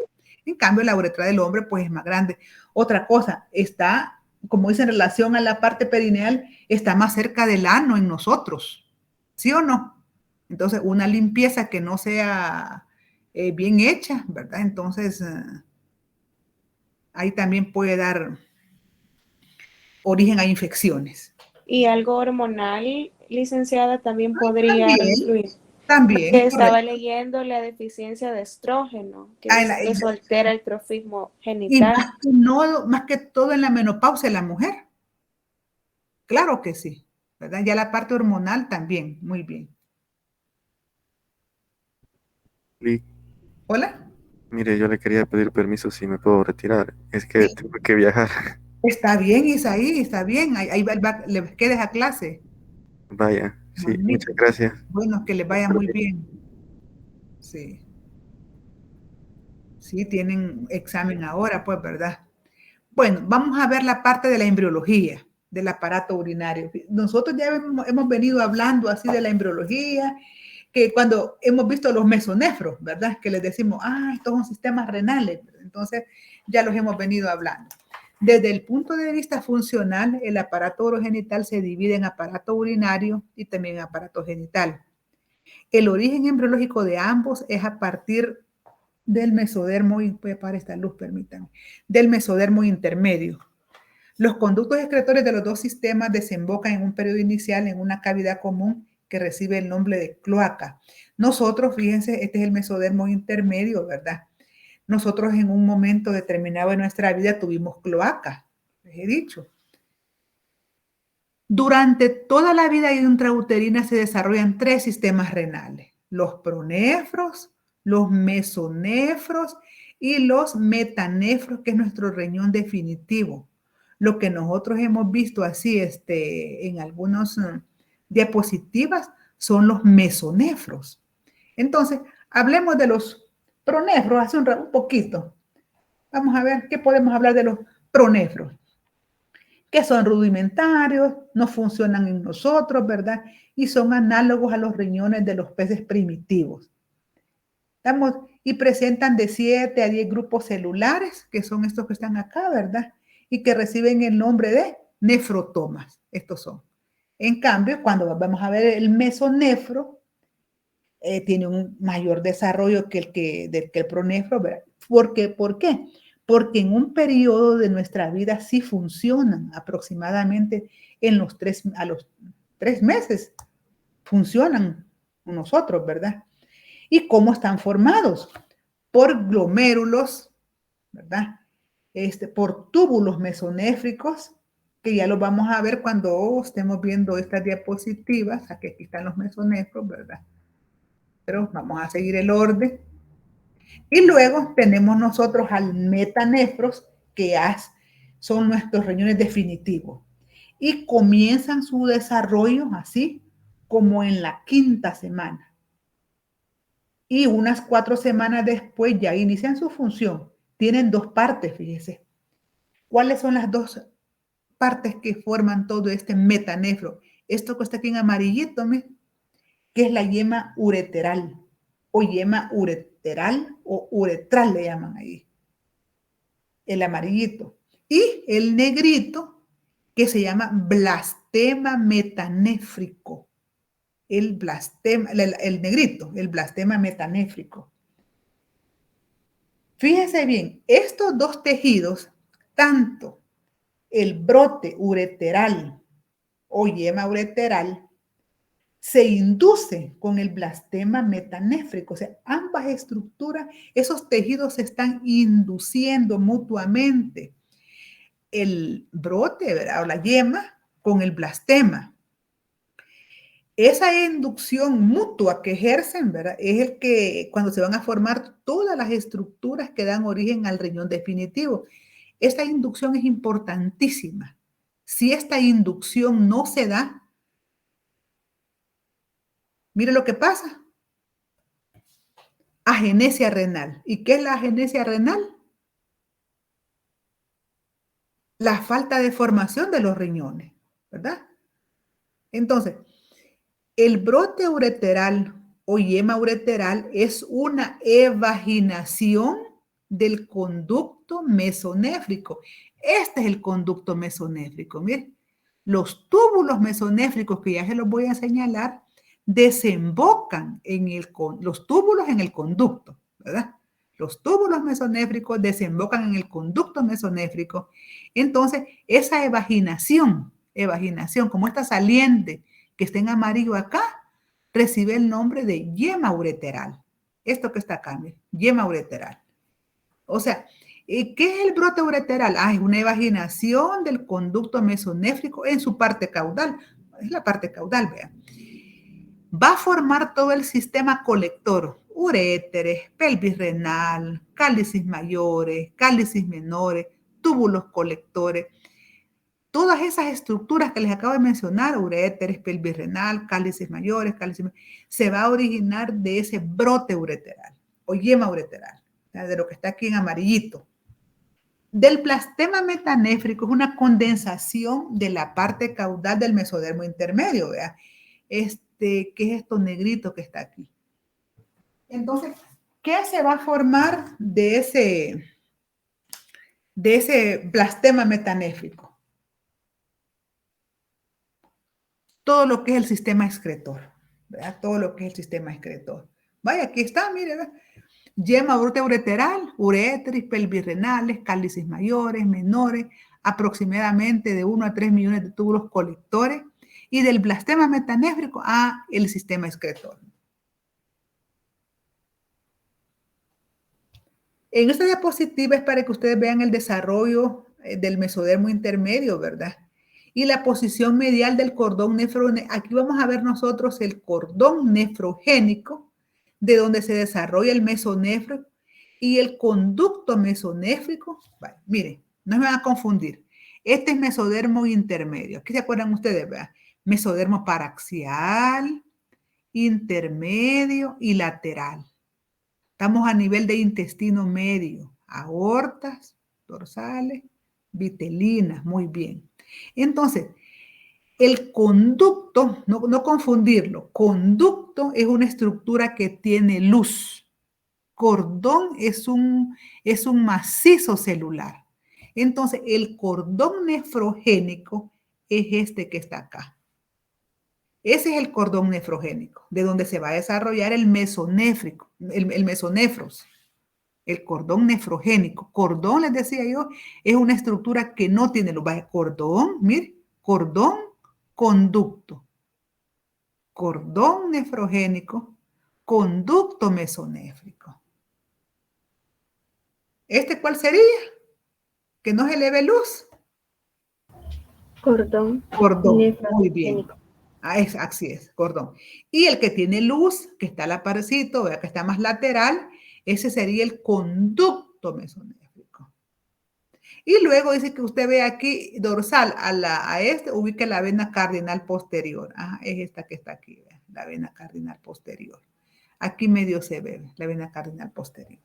En cambio, la uretra del hombre pues es más grande. Otra cosa, está, como dice en relación a la parte perineal, está más cerca del ano en nosotros, ¿sí o no? Entonces, una limpieza que no sea bien hecha, ¿verdad? Entonces, ahí también puede dar origen a infecciones. Y algo hormonal, licenciada, también podría También, influir. también, Porque es estaba correcto. leyendo la deficiencia de estrógeno, que Ah, dice que eso altera el trofismo y genital. más que todo en la menopausia de la mujer. Claro que sí, ¿verdad? Ya la parte hormonal también, muy bien. Y ¿Hola? mire, yo le quería pedir permiso si me puedo retirar. Es que Sí. tengo que viajar. Está bien, Isaí, está bien. Ahí le quedes a clase. Vaya, sí, muchas Magnífico. gracias. Bueno, que les vaya muy bien. Sí, sí, tienen examen ahora, pues, ¿verdad? Bueno, vamos a ver la parte de la embriología del aparato urinario. Nosotros ya hemos venido hablando así de la embriología, que cuando hemos visto los mesonefros, ¿verdad? Que les decimos, estos son sistemas renales. Entonces, ya los hemos venido hablando. Desde el punto de vista funcional, el aparato urogenital se divide en aparato urinario y también en aparato genital. El origen embriológico de ambos es a partir del mesodermo, y voy a apagar esta luz, permítanme, del mesodermo intermedio. Los conductos excretorios de los dos sistemas desembocan en un periodo inicial en una cavidad común que recibe el nombre de cloaca. Nosotros, fíjense, este es el mesodermo intermedio, ¿verdad? Nosotros en un momento determinado de nuestra vida tuvimos cloaca, les he dicho. Durante toda la vida intrauterina se desarrollan tres sistemas renales: los pronefros, los mesonefros y los metanefros, que es nuestro riñón definitivo. Lo que nosotros hemos visto así en algunas diapositivas son los mesonefros. Entonces, hablemos de los pronefros hace un poquito. Vamos a ver qué podemos hablar de los pronefros, que son rudimentarios, no funcionan en nosotros, ¿verdad? Y son análogos a los riñones de los peces primitivos. Y presentan de 7 a 10 grupos celulares, que son estos que están acá, ¿verdad? Y que reciben el nombre de nefrotomas. Estos son. En cambio, cuando vamos a ver el mesonefro, tiene un mayor desarrollo que el pronefro, ¿verdad? ¿Por qué? Porque en un periodo de nuestra vida sí funcionan aproximadamente a los 3 meses. Funcionan nosotros, ¿verdad? ¿Y cómo están formados? Por glomérulos, ¿verdad? Por túbulos mesonéfricos, que ya los vamos a ver cuando estemos viendo estas diapositivas. Aquí están los mesonéfros, ¿verdad? Pero vamos a seguir el orden. Y luego tenemos nosotros al metanefros, que son nuestros riñones definitivos. Y comienzan su desarrollo así como en la 5ª semana. Y unas 4 semanas después ya inician su función. Tienen 2 partes, fíjese. ¿Cuáles son las 2 partes que forman todo este metanefro? Esto que está aquí en amarillito, que es la yema ureteral, o yema ureteral o uretral le llaman ahí, el amarillito. Y el negrito, que se llama blastema metanéfrico. El negrito, el blastema metanéfrico. Fíjense bien, estos dos tejidos, tanto el brote ureteral o yema ureteral, se induce con el blastema metanéfrico. O sea, ambas estructuras, esos tejidos se están induciendo mutuamente. El brote, ¿verdad? O la yema con el blastema. Esa inducción mutua que ejercen, ¿verdad? Es el que cuando se van a formar todas las estructuras que dan origen al riñón definitivo. Esta inducción es importantísima. Si esta inducción no se da, mire lo que pasa. Agenesia renal. ¿Y qué es la agenesia renal? La falta de formación de los riñones, ¿verdad? Entonces, el brote ureteral o yema ureteral es una evaginación del conducto mesonéfrico. Este es el conducto mesonéfrico. Miren, los túbulos mesonéfricos, que ya se los voy a señalar, desembocan en los túbulos en el conducto, ¿verdad? Los túbulos mesonéfricos desembocan en el conducto mesonéfrico. Entonces, esa evaginación, como esta saliente que está en amarillo acá, recibe el nombre de yema ureteral. Esto que está acá, mire, yema ureteral. O sea, ¿qué es el brote ureteral? Es una evaginación del conducto mesonéfrico en su parte caudal. Es la parte caudal, vean. Va a formar todo el sistema colector, uréteres, pelvis renal, cálices mayores, cálices menores, túbulos colectores. Todas esas estructuras que les acabo de mencionar, uréteres, pelvis renal, cálices mayores, se va a originar de ese brote ureteral o yema ureteral, de lo que está aquí en amarillito. Del blastema metanéfrico es una condensación de la parte caudal del mesodermo intermedio, ¿verdad? ¿Qué es esto negrito que está aquí? Entonces, ¿qué se va a formar de ese blastema metanéfrico? Todo lo que es el sistema excretor, ¿verdad? Todo lo que es el sistema excretor. Vaya, aquí está, mire, ¿verdad? Yema brote ureteral, uréteres, pelvis renales, cálices mayores, menores, aproximadamente de 1 a 3 millones de túbulos colectores, y del blastema metanéfrico a el sistema excretor. En esta diapositiva es para que ustedes vean el desarrollo del mesodermo intermedio, ¿verdad? Y la posición medial del cordón nefrogénico. Aquí vamos a ver nosotros el cordón nefrogénico, de donde se desarrolla el mesonefro, y el conducto mesonéfrico. Vale, miren, no me van a confundir. Este es mesodermo intermedio. Aquí se acuerdan ustedes, ¿verdad? Mesodermo paraxial, intermedio y lateral. Estamos a nivel de intestino medio, aortas, dorsales, vitelinas, muy bien. Entonces, el conducto, no confundirlo, conducto es una estructura que tiene luz. Cordón es un macizo celular. Entonces, el cordón nefrogénico es este que está acá. Ese es el cordón nefrogénico, de donde se va a desarrollar el mesonéfrico, el mesonefros, el cordón nefrogénico. Cordón, les decía yo, es una estructura que no tiene luz. Cordón, mire, cordón, conducto. Cordón nefrogénico, conducto mesonéfrico. ¿Cuál sería? Que no se le ve luz. Cordón. Cordón, muy bien. Así es, cordón. Y el que tiene luz, que está al aparecito, que está más lateral, ese sería el conducto mesonéfrico. Y luego dice que usted ve aquí dorsal ubique la vena cardinal posterior. Es esta que está aquí, la vena cardinal posterior. Aquí medio se ve la vena cardinal posterior.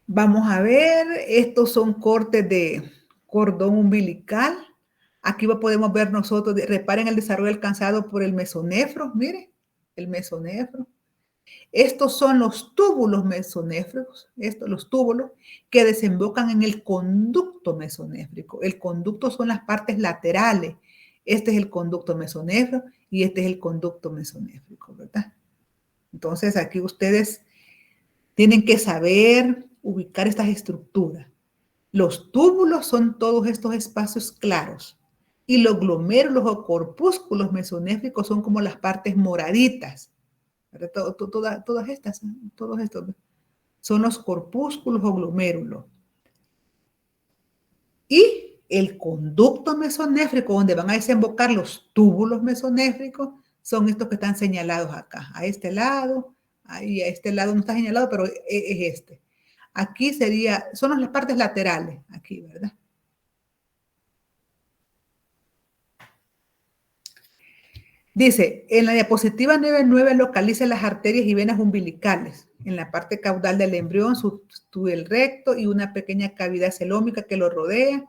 Vamos a ver, estos son cortes de cordón umbilical. Aquí podemos ver nosotros, reparen el desarrollo alcanzado por el mesonefro, mire, el mesonefro. Estos son los túbulos mesonéfricos, los túbulos que desembocan en el conducto mesonéfrico. El conducto son las partes laterales. Este es el conducto mesonéfrico y este es el conducto mesonéfrico, ¿verdad? Entonces aquí ustedes Tienen que saber ubicar estas estructuras. Los túbulos son todos estos espacios claros y los glomérulos o corpúsculos mesonéfricos son como las partes moraditas. Todas estas, todos estos son los corpúsculos o glomérulos. Y el conducto mesonéfrico, donde van a desembocar los túbulos mesonéfricos, son estos que están señalados acá. A este lado, ahí a este lado no está señalado, pero es este. Aquí son las partes laterales, aquí, ¿verdad? Dice, en la diapositiva 9.9 localice las arterias y venas umbilicales. En la parte caudal del embrión, su túnel recto y una pequeña cavidad celómica que lo rodea.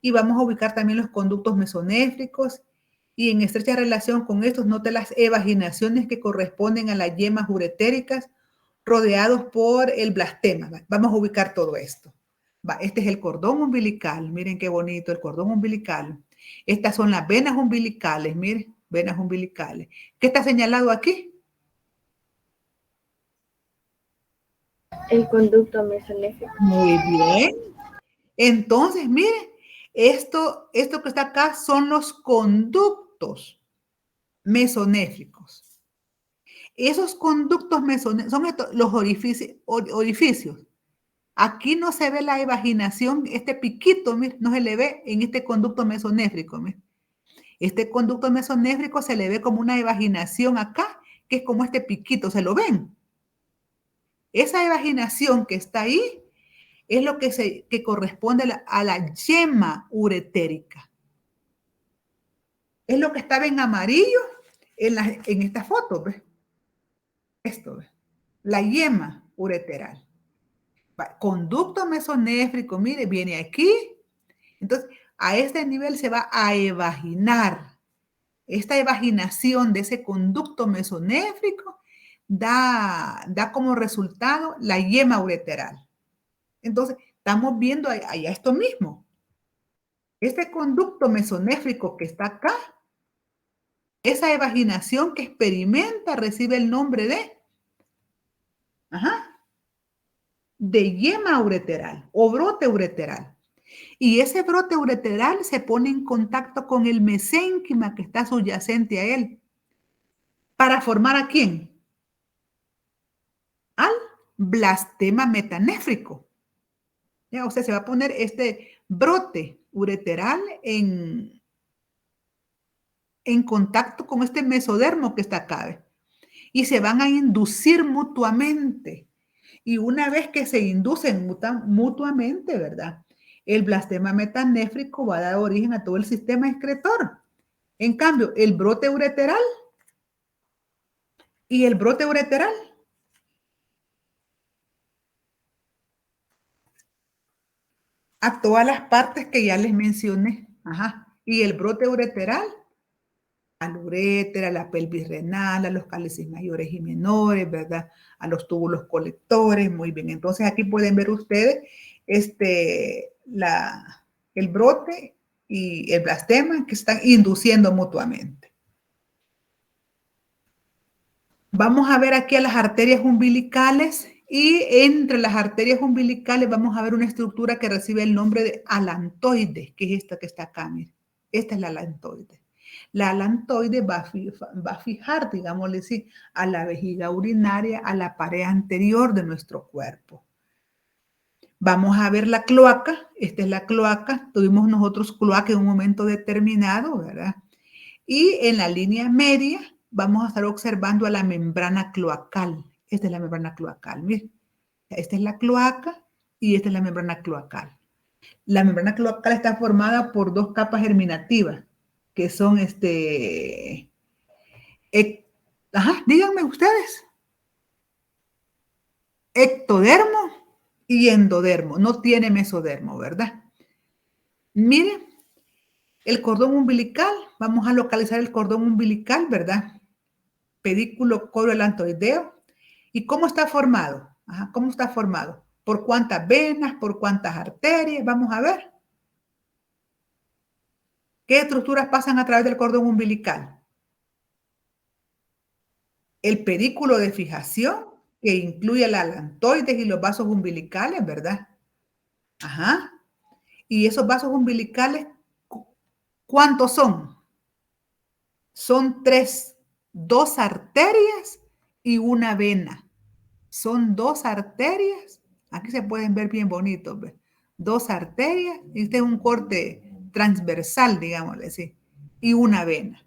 Y vamos a ubicar también los conductos mesonéfricos. Y en estrecha relación con estos, note las evaginaciones que corresponden a las yemas uretéricas rodeados por el blastema. Vamos a ubicar todo esto. Este es el cordón umbilical. Miren qué bonito el cordón umbilical. Estas son las venas umbilicales. Miren, venas umbilicales. ¿Qué está señalado aquí? El conducto mesonéfrico. Muy bien. Entonces, miren, esto que está acá son los conductos mesonéfricos. Esos conductos mesonéfricos son los orificios. Aquí no se ve la evaginación, este piquito, miren, no se le ve en este conducto mesonéfrico. Miren. Este conducto mesonéfrico se le ve como una evaginación acá, que es como este piquito, ¿se lo ven? Esa evaginación que está ahí es lo que corresponde a la yema uretérica. Es lo que estaba en amarillo en esta foto, ¿ves? Esto, ¿ves? La yema ureteral. Conducto mesonéfrico, mire, viene aquí. Entonces, a este nivel se va a evaginar. Esta evaginación de ese conducto mesonéfrico da como resultado la yema ureteral. Entonces, estamos viendo allá esto mismo. Este conducto mesonéfrico que está acá, esa evaginación que experimenta recibe el nombre de yema ureteral o brote ureteral. Y ese brote ureteral se pone en contacto con el mesénquima que está subyacente a él. ¿Para formar a quién? Al blastema metanéfrico. Ya, o sea, se va a poner este brote ureteral en contacto con este mesodermo que está acá. Y se van a inducir mutuamente. Y una vez que se inducen mutuamente, ¿verdad? El blastema metanéfrico va a dar origen a todo el sistema excretor. En cambio, el brote ureteral y el brote ureteral a todas las partes que ya les mencioné. Y el brote ureteral a la urétera, a la pelvis renal, a los cálices mayores y menores, ¿verdad? A los túbulos colectores, muy bien. Entonces aquí pueden ver ustedes el brote y el blastema que están induciendo mutuamente. Vamos a ver aquí a las arterias umbilicales y entre las arterias umbilicales vamos a ver una estructura que recibe el nombre de alantoide, que es esta que está acá, miren. Esta es la alantoide. La alantoide va a fijar, digámosle así, a la vejiga urinaria, a la pared anterior de nuestro cuerpo. Vamos a ver la cloaca. Esta es la cloaca. Tuvimos nosotros cloaca en un momento determinado, ¿verdad? Y en la línea media vamos a estar observando a la membrana cloacal. Esta es la membrana cloacal, miren. Esta es la cloaca y esta es la membrana cloacal. La membrana cloacal está formada por dos capas germinativas, que son díganme ustedes. Ectodermo y endodermo. No tiene mesodermo, ¿verdad? Miren, el cordón umbilical. Vamos a localizar el cordón umbilical, ¿verdad? Pedículo coroelantoideo. ¿Y cómo está formado? ¿Cómo está formado? ¿Por cuántas venas? ¿Por cuántas arterias? Vamos a ver. ¿Qué estructuras pasan a través del cordón umbilical? El pedículo de fijación que incluye la alantoides y los vasos umbilicales, ¿verdad? Ajá. Y esos vasos umbilicales, ¿cuántos son? Son 3, 2 arterias y una vena. Son 2 arterias. Aquí se pueden ver bien bonitos, ¿ves? 2 arterias. Este es un corte transversal, digámosle así. Y una vena.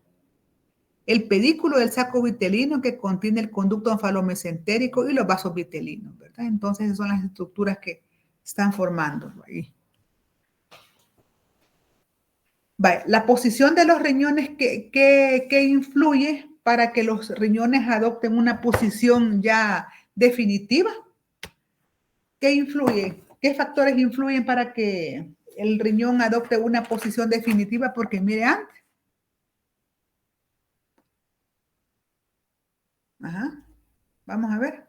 El pedículo del saco vitelino que contiene el conducto onfalomesentérico y los vasos vitelinos, ¿verdad? Entonces, esas son las estructuras que están formando ahí. Vale, la posición de los riñones que influye para que los riñones adopten una posición ya definitiva. ¿Qué influye? ¿Qué factores influyen para que el riñón adopte una posición definitiva? Porque mire antes. Ajá. Vamos a ver.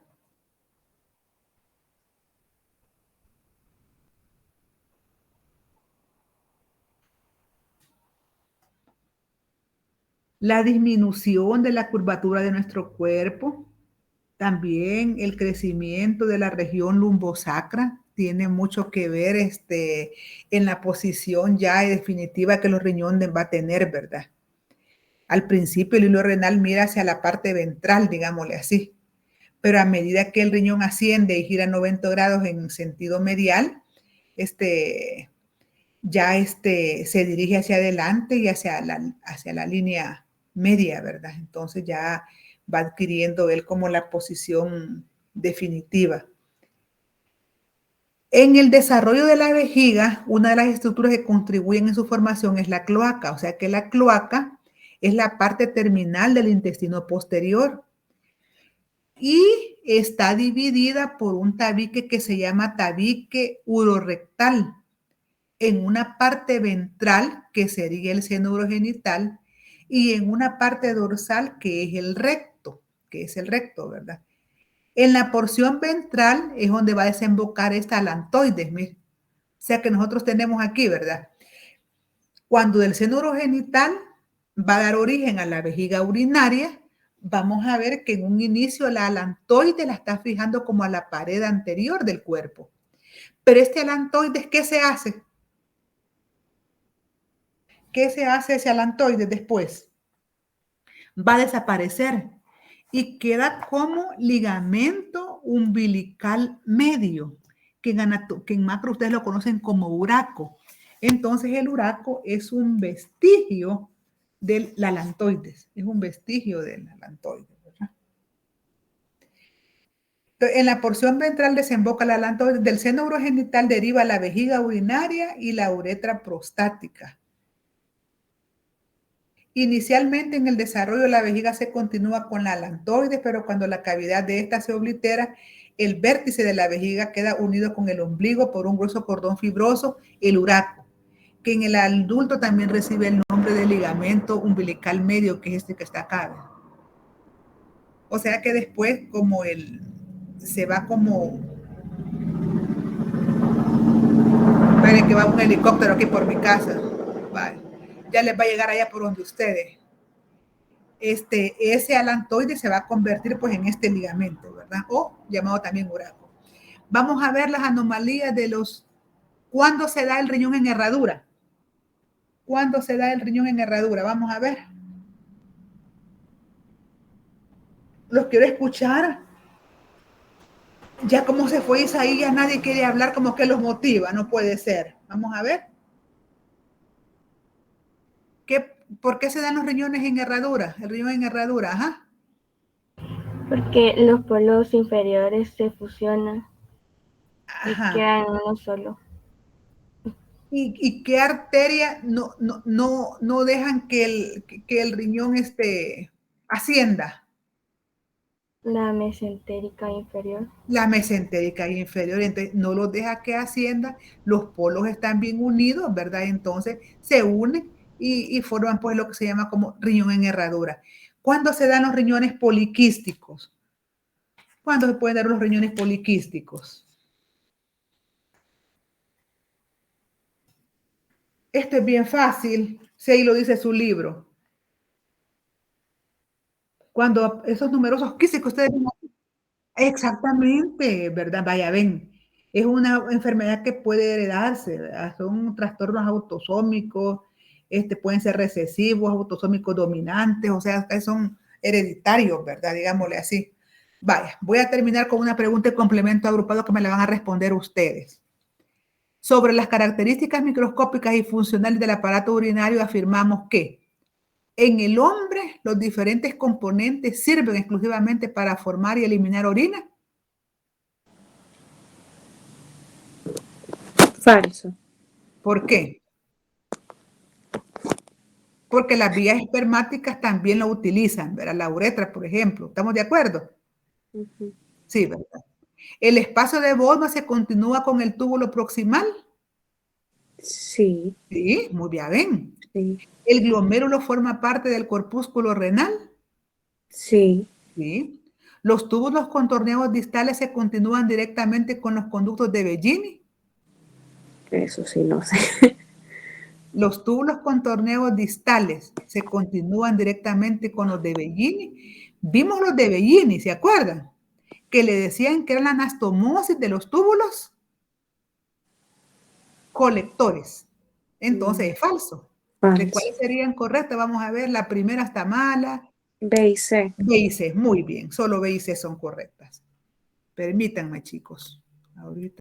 La disminución de la curvatura de nuestro cuerpo, también el crecimiento de la región lumbosacra tiene mucho que ver en la posición ya definitiva que los riñones va a tener, ¿verdad? Al principio el hilo renal mira hacia la parte ventral, digámosle así, pero a medida que el riñón asciende y gira 90 grados en sentido medial, se dirige hacia adelante y hacia la línea media, ¿verdad? Entonces ya va adquiriendo él como la posición definitiva. En el desarrollo de la vejiga, una de las estructuras que contribuyen en su formación es la cloaca, o sea que la cloaca es la parte terminal del intestino posterior y está dividida por un tabique que se llama tabique urorectal. En una parte ventral, que sería el seno urogenital, y en una parte dorsal, que es el recto, ¿verdad? En la porción ventral es donde va a desembocar esta alantoides, ¿sí? O sea que nosotros tenemos aquí, ¿verdad? Cuando del seno urogenital va a dar origen a la vejiga urinaria, vamos a ver que en un inicio la alantoide la está fijando como a la pared anterior del cuerpo. Pero este alantoides, ¿qué se hace? ¿Qué se hace ese alantoide después? Va a desaparecer y queda como ligamento umbilical medio, que en macro ustedes lo conocen como uraco. Entonces el uraco es un vestigio del alantoides, es un vestigio del alantoides, ¿verdad? Entonces, en la porción ventral desemboca el alantoides, del seno urogenital deriva la vejiga urinaria y la uretra prostática. Inicialmente en el desarrollo de la vejiga se continúa con la alantoides, pero cuando la cavidad de esta se oblitera, el vértice de la vejiga queda unido con el ombligo por un grueso cordón fibroso, el uraco, que en el adulto también recibe el nombre de ligamento umbilical medio, que es este que está acá. O sea que después se va como... Miren que va un helicóptero aquí por mi casa. Vale. Ya les va a llegar allá por donde ustedes. Ese alantoide se va a convertir pues en este ligamento, ¿verdad? O llamado también uraco. Vamos a ver las anomalías ¿cuándo se da el riñón en herradura? ¿Cuándo se da el riñón en herradura? Vamos a ver. Los quiero escuchar. Ya como se fue Isaí, ya nadie quiere hablar, como que los motiva, no puede ser. Vamos a ver. ¿Por qué se dan los riñones en herradura? El riñón en herradura, ajá. Porque los polos inferiores se fusionan Ajá. y quedan uno solo. ¿Y qué arteria no dejan que el riñón ascienda? La mesentérica inferior. La mesentérica inferior, entonces no los deja que ascienda, los polos están bien unidos, ¿verdad? Entonces se unen y forman pues lo que se llama como riñón en herradura. ¿Cuándo se dan los riñones poliquísticos? ¿Cuándo se pueden dar los riñones poliquísticos? Esto es bien fácil, si ahí lo dice su libro. Cuando esos numerosos quísticos ustedes ven aquí, Exactamente, ¿verdad? Vaya, ven, es una enfermedad que puede heredarse, ¿verdad? Son trastornos autosómicos, pueden ser recesivos, autosómicos dominantes, o sea, que son hereditarios, ¿verdad? Digámosle así. Vaya, voy a terminar con una pregunta y complemento agrupado que me la van a responder ustedes. Sobre las características microscópicas y funcionales del aparato urinario afirmamos que en el hombre los diferentes componentes sirven exclusivamente para formar y eliminar orina. Falso. ¿Por qué? Porque las vías espermáticas también lo utilizan, ¿verdad? La uretra, por ejemplo. ¿Estamos de acuerdo? Ujú. Sí, ¿verdad? ¿El espacio de Bowman se continúa con el túbulo proximal? Sí, Sí, muy bien. sí, ¿El glomérulo forma parte del corpúsculo renal? sí. Sí. ¿Los túbulos contorneados distales se continúan directamente con los conductos de Bellini? Eso sí, no sé. Los túbulos contorneados distales se continúan directamente con los de Bellini. Vimos los de Bellini, ¿se acuerdan? Que le decían que era la anastomosis de los túbulos colectores. Entonces es falso. ¿De Falso. cuáles serían correctas? Vamos a ver, la primera está mala. B y C. B y C, muy bien. Solo B y C son correctas. Permítanme, chicos. Ahorita.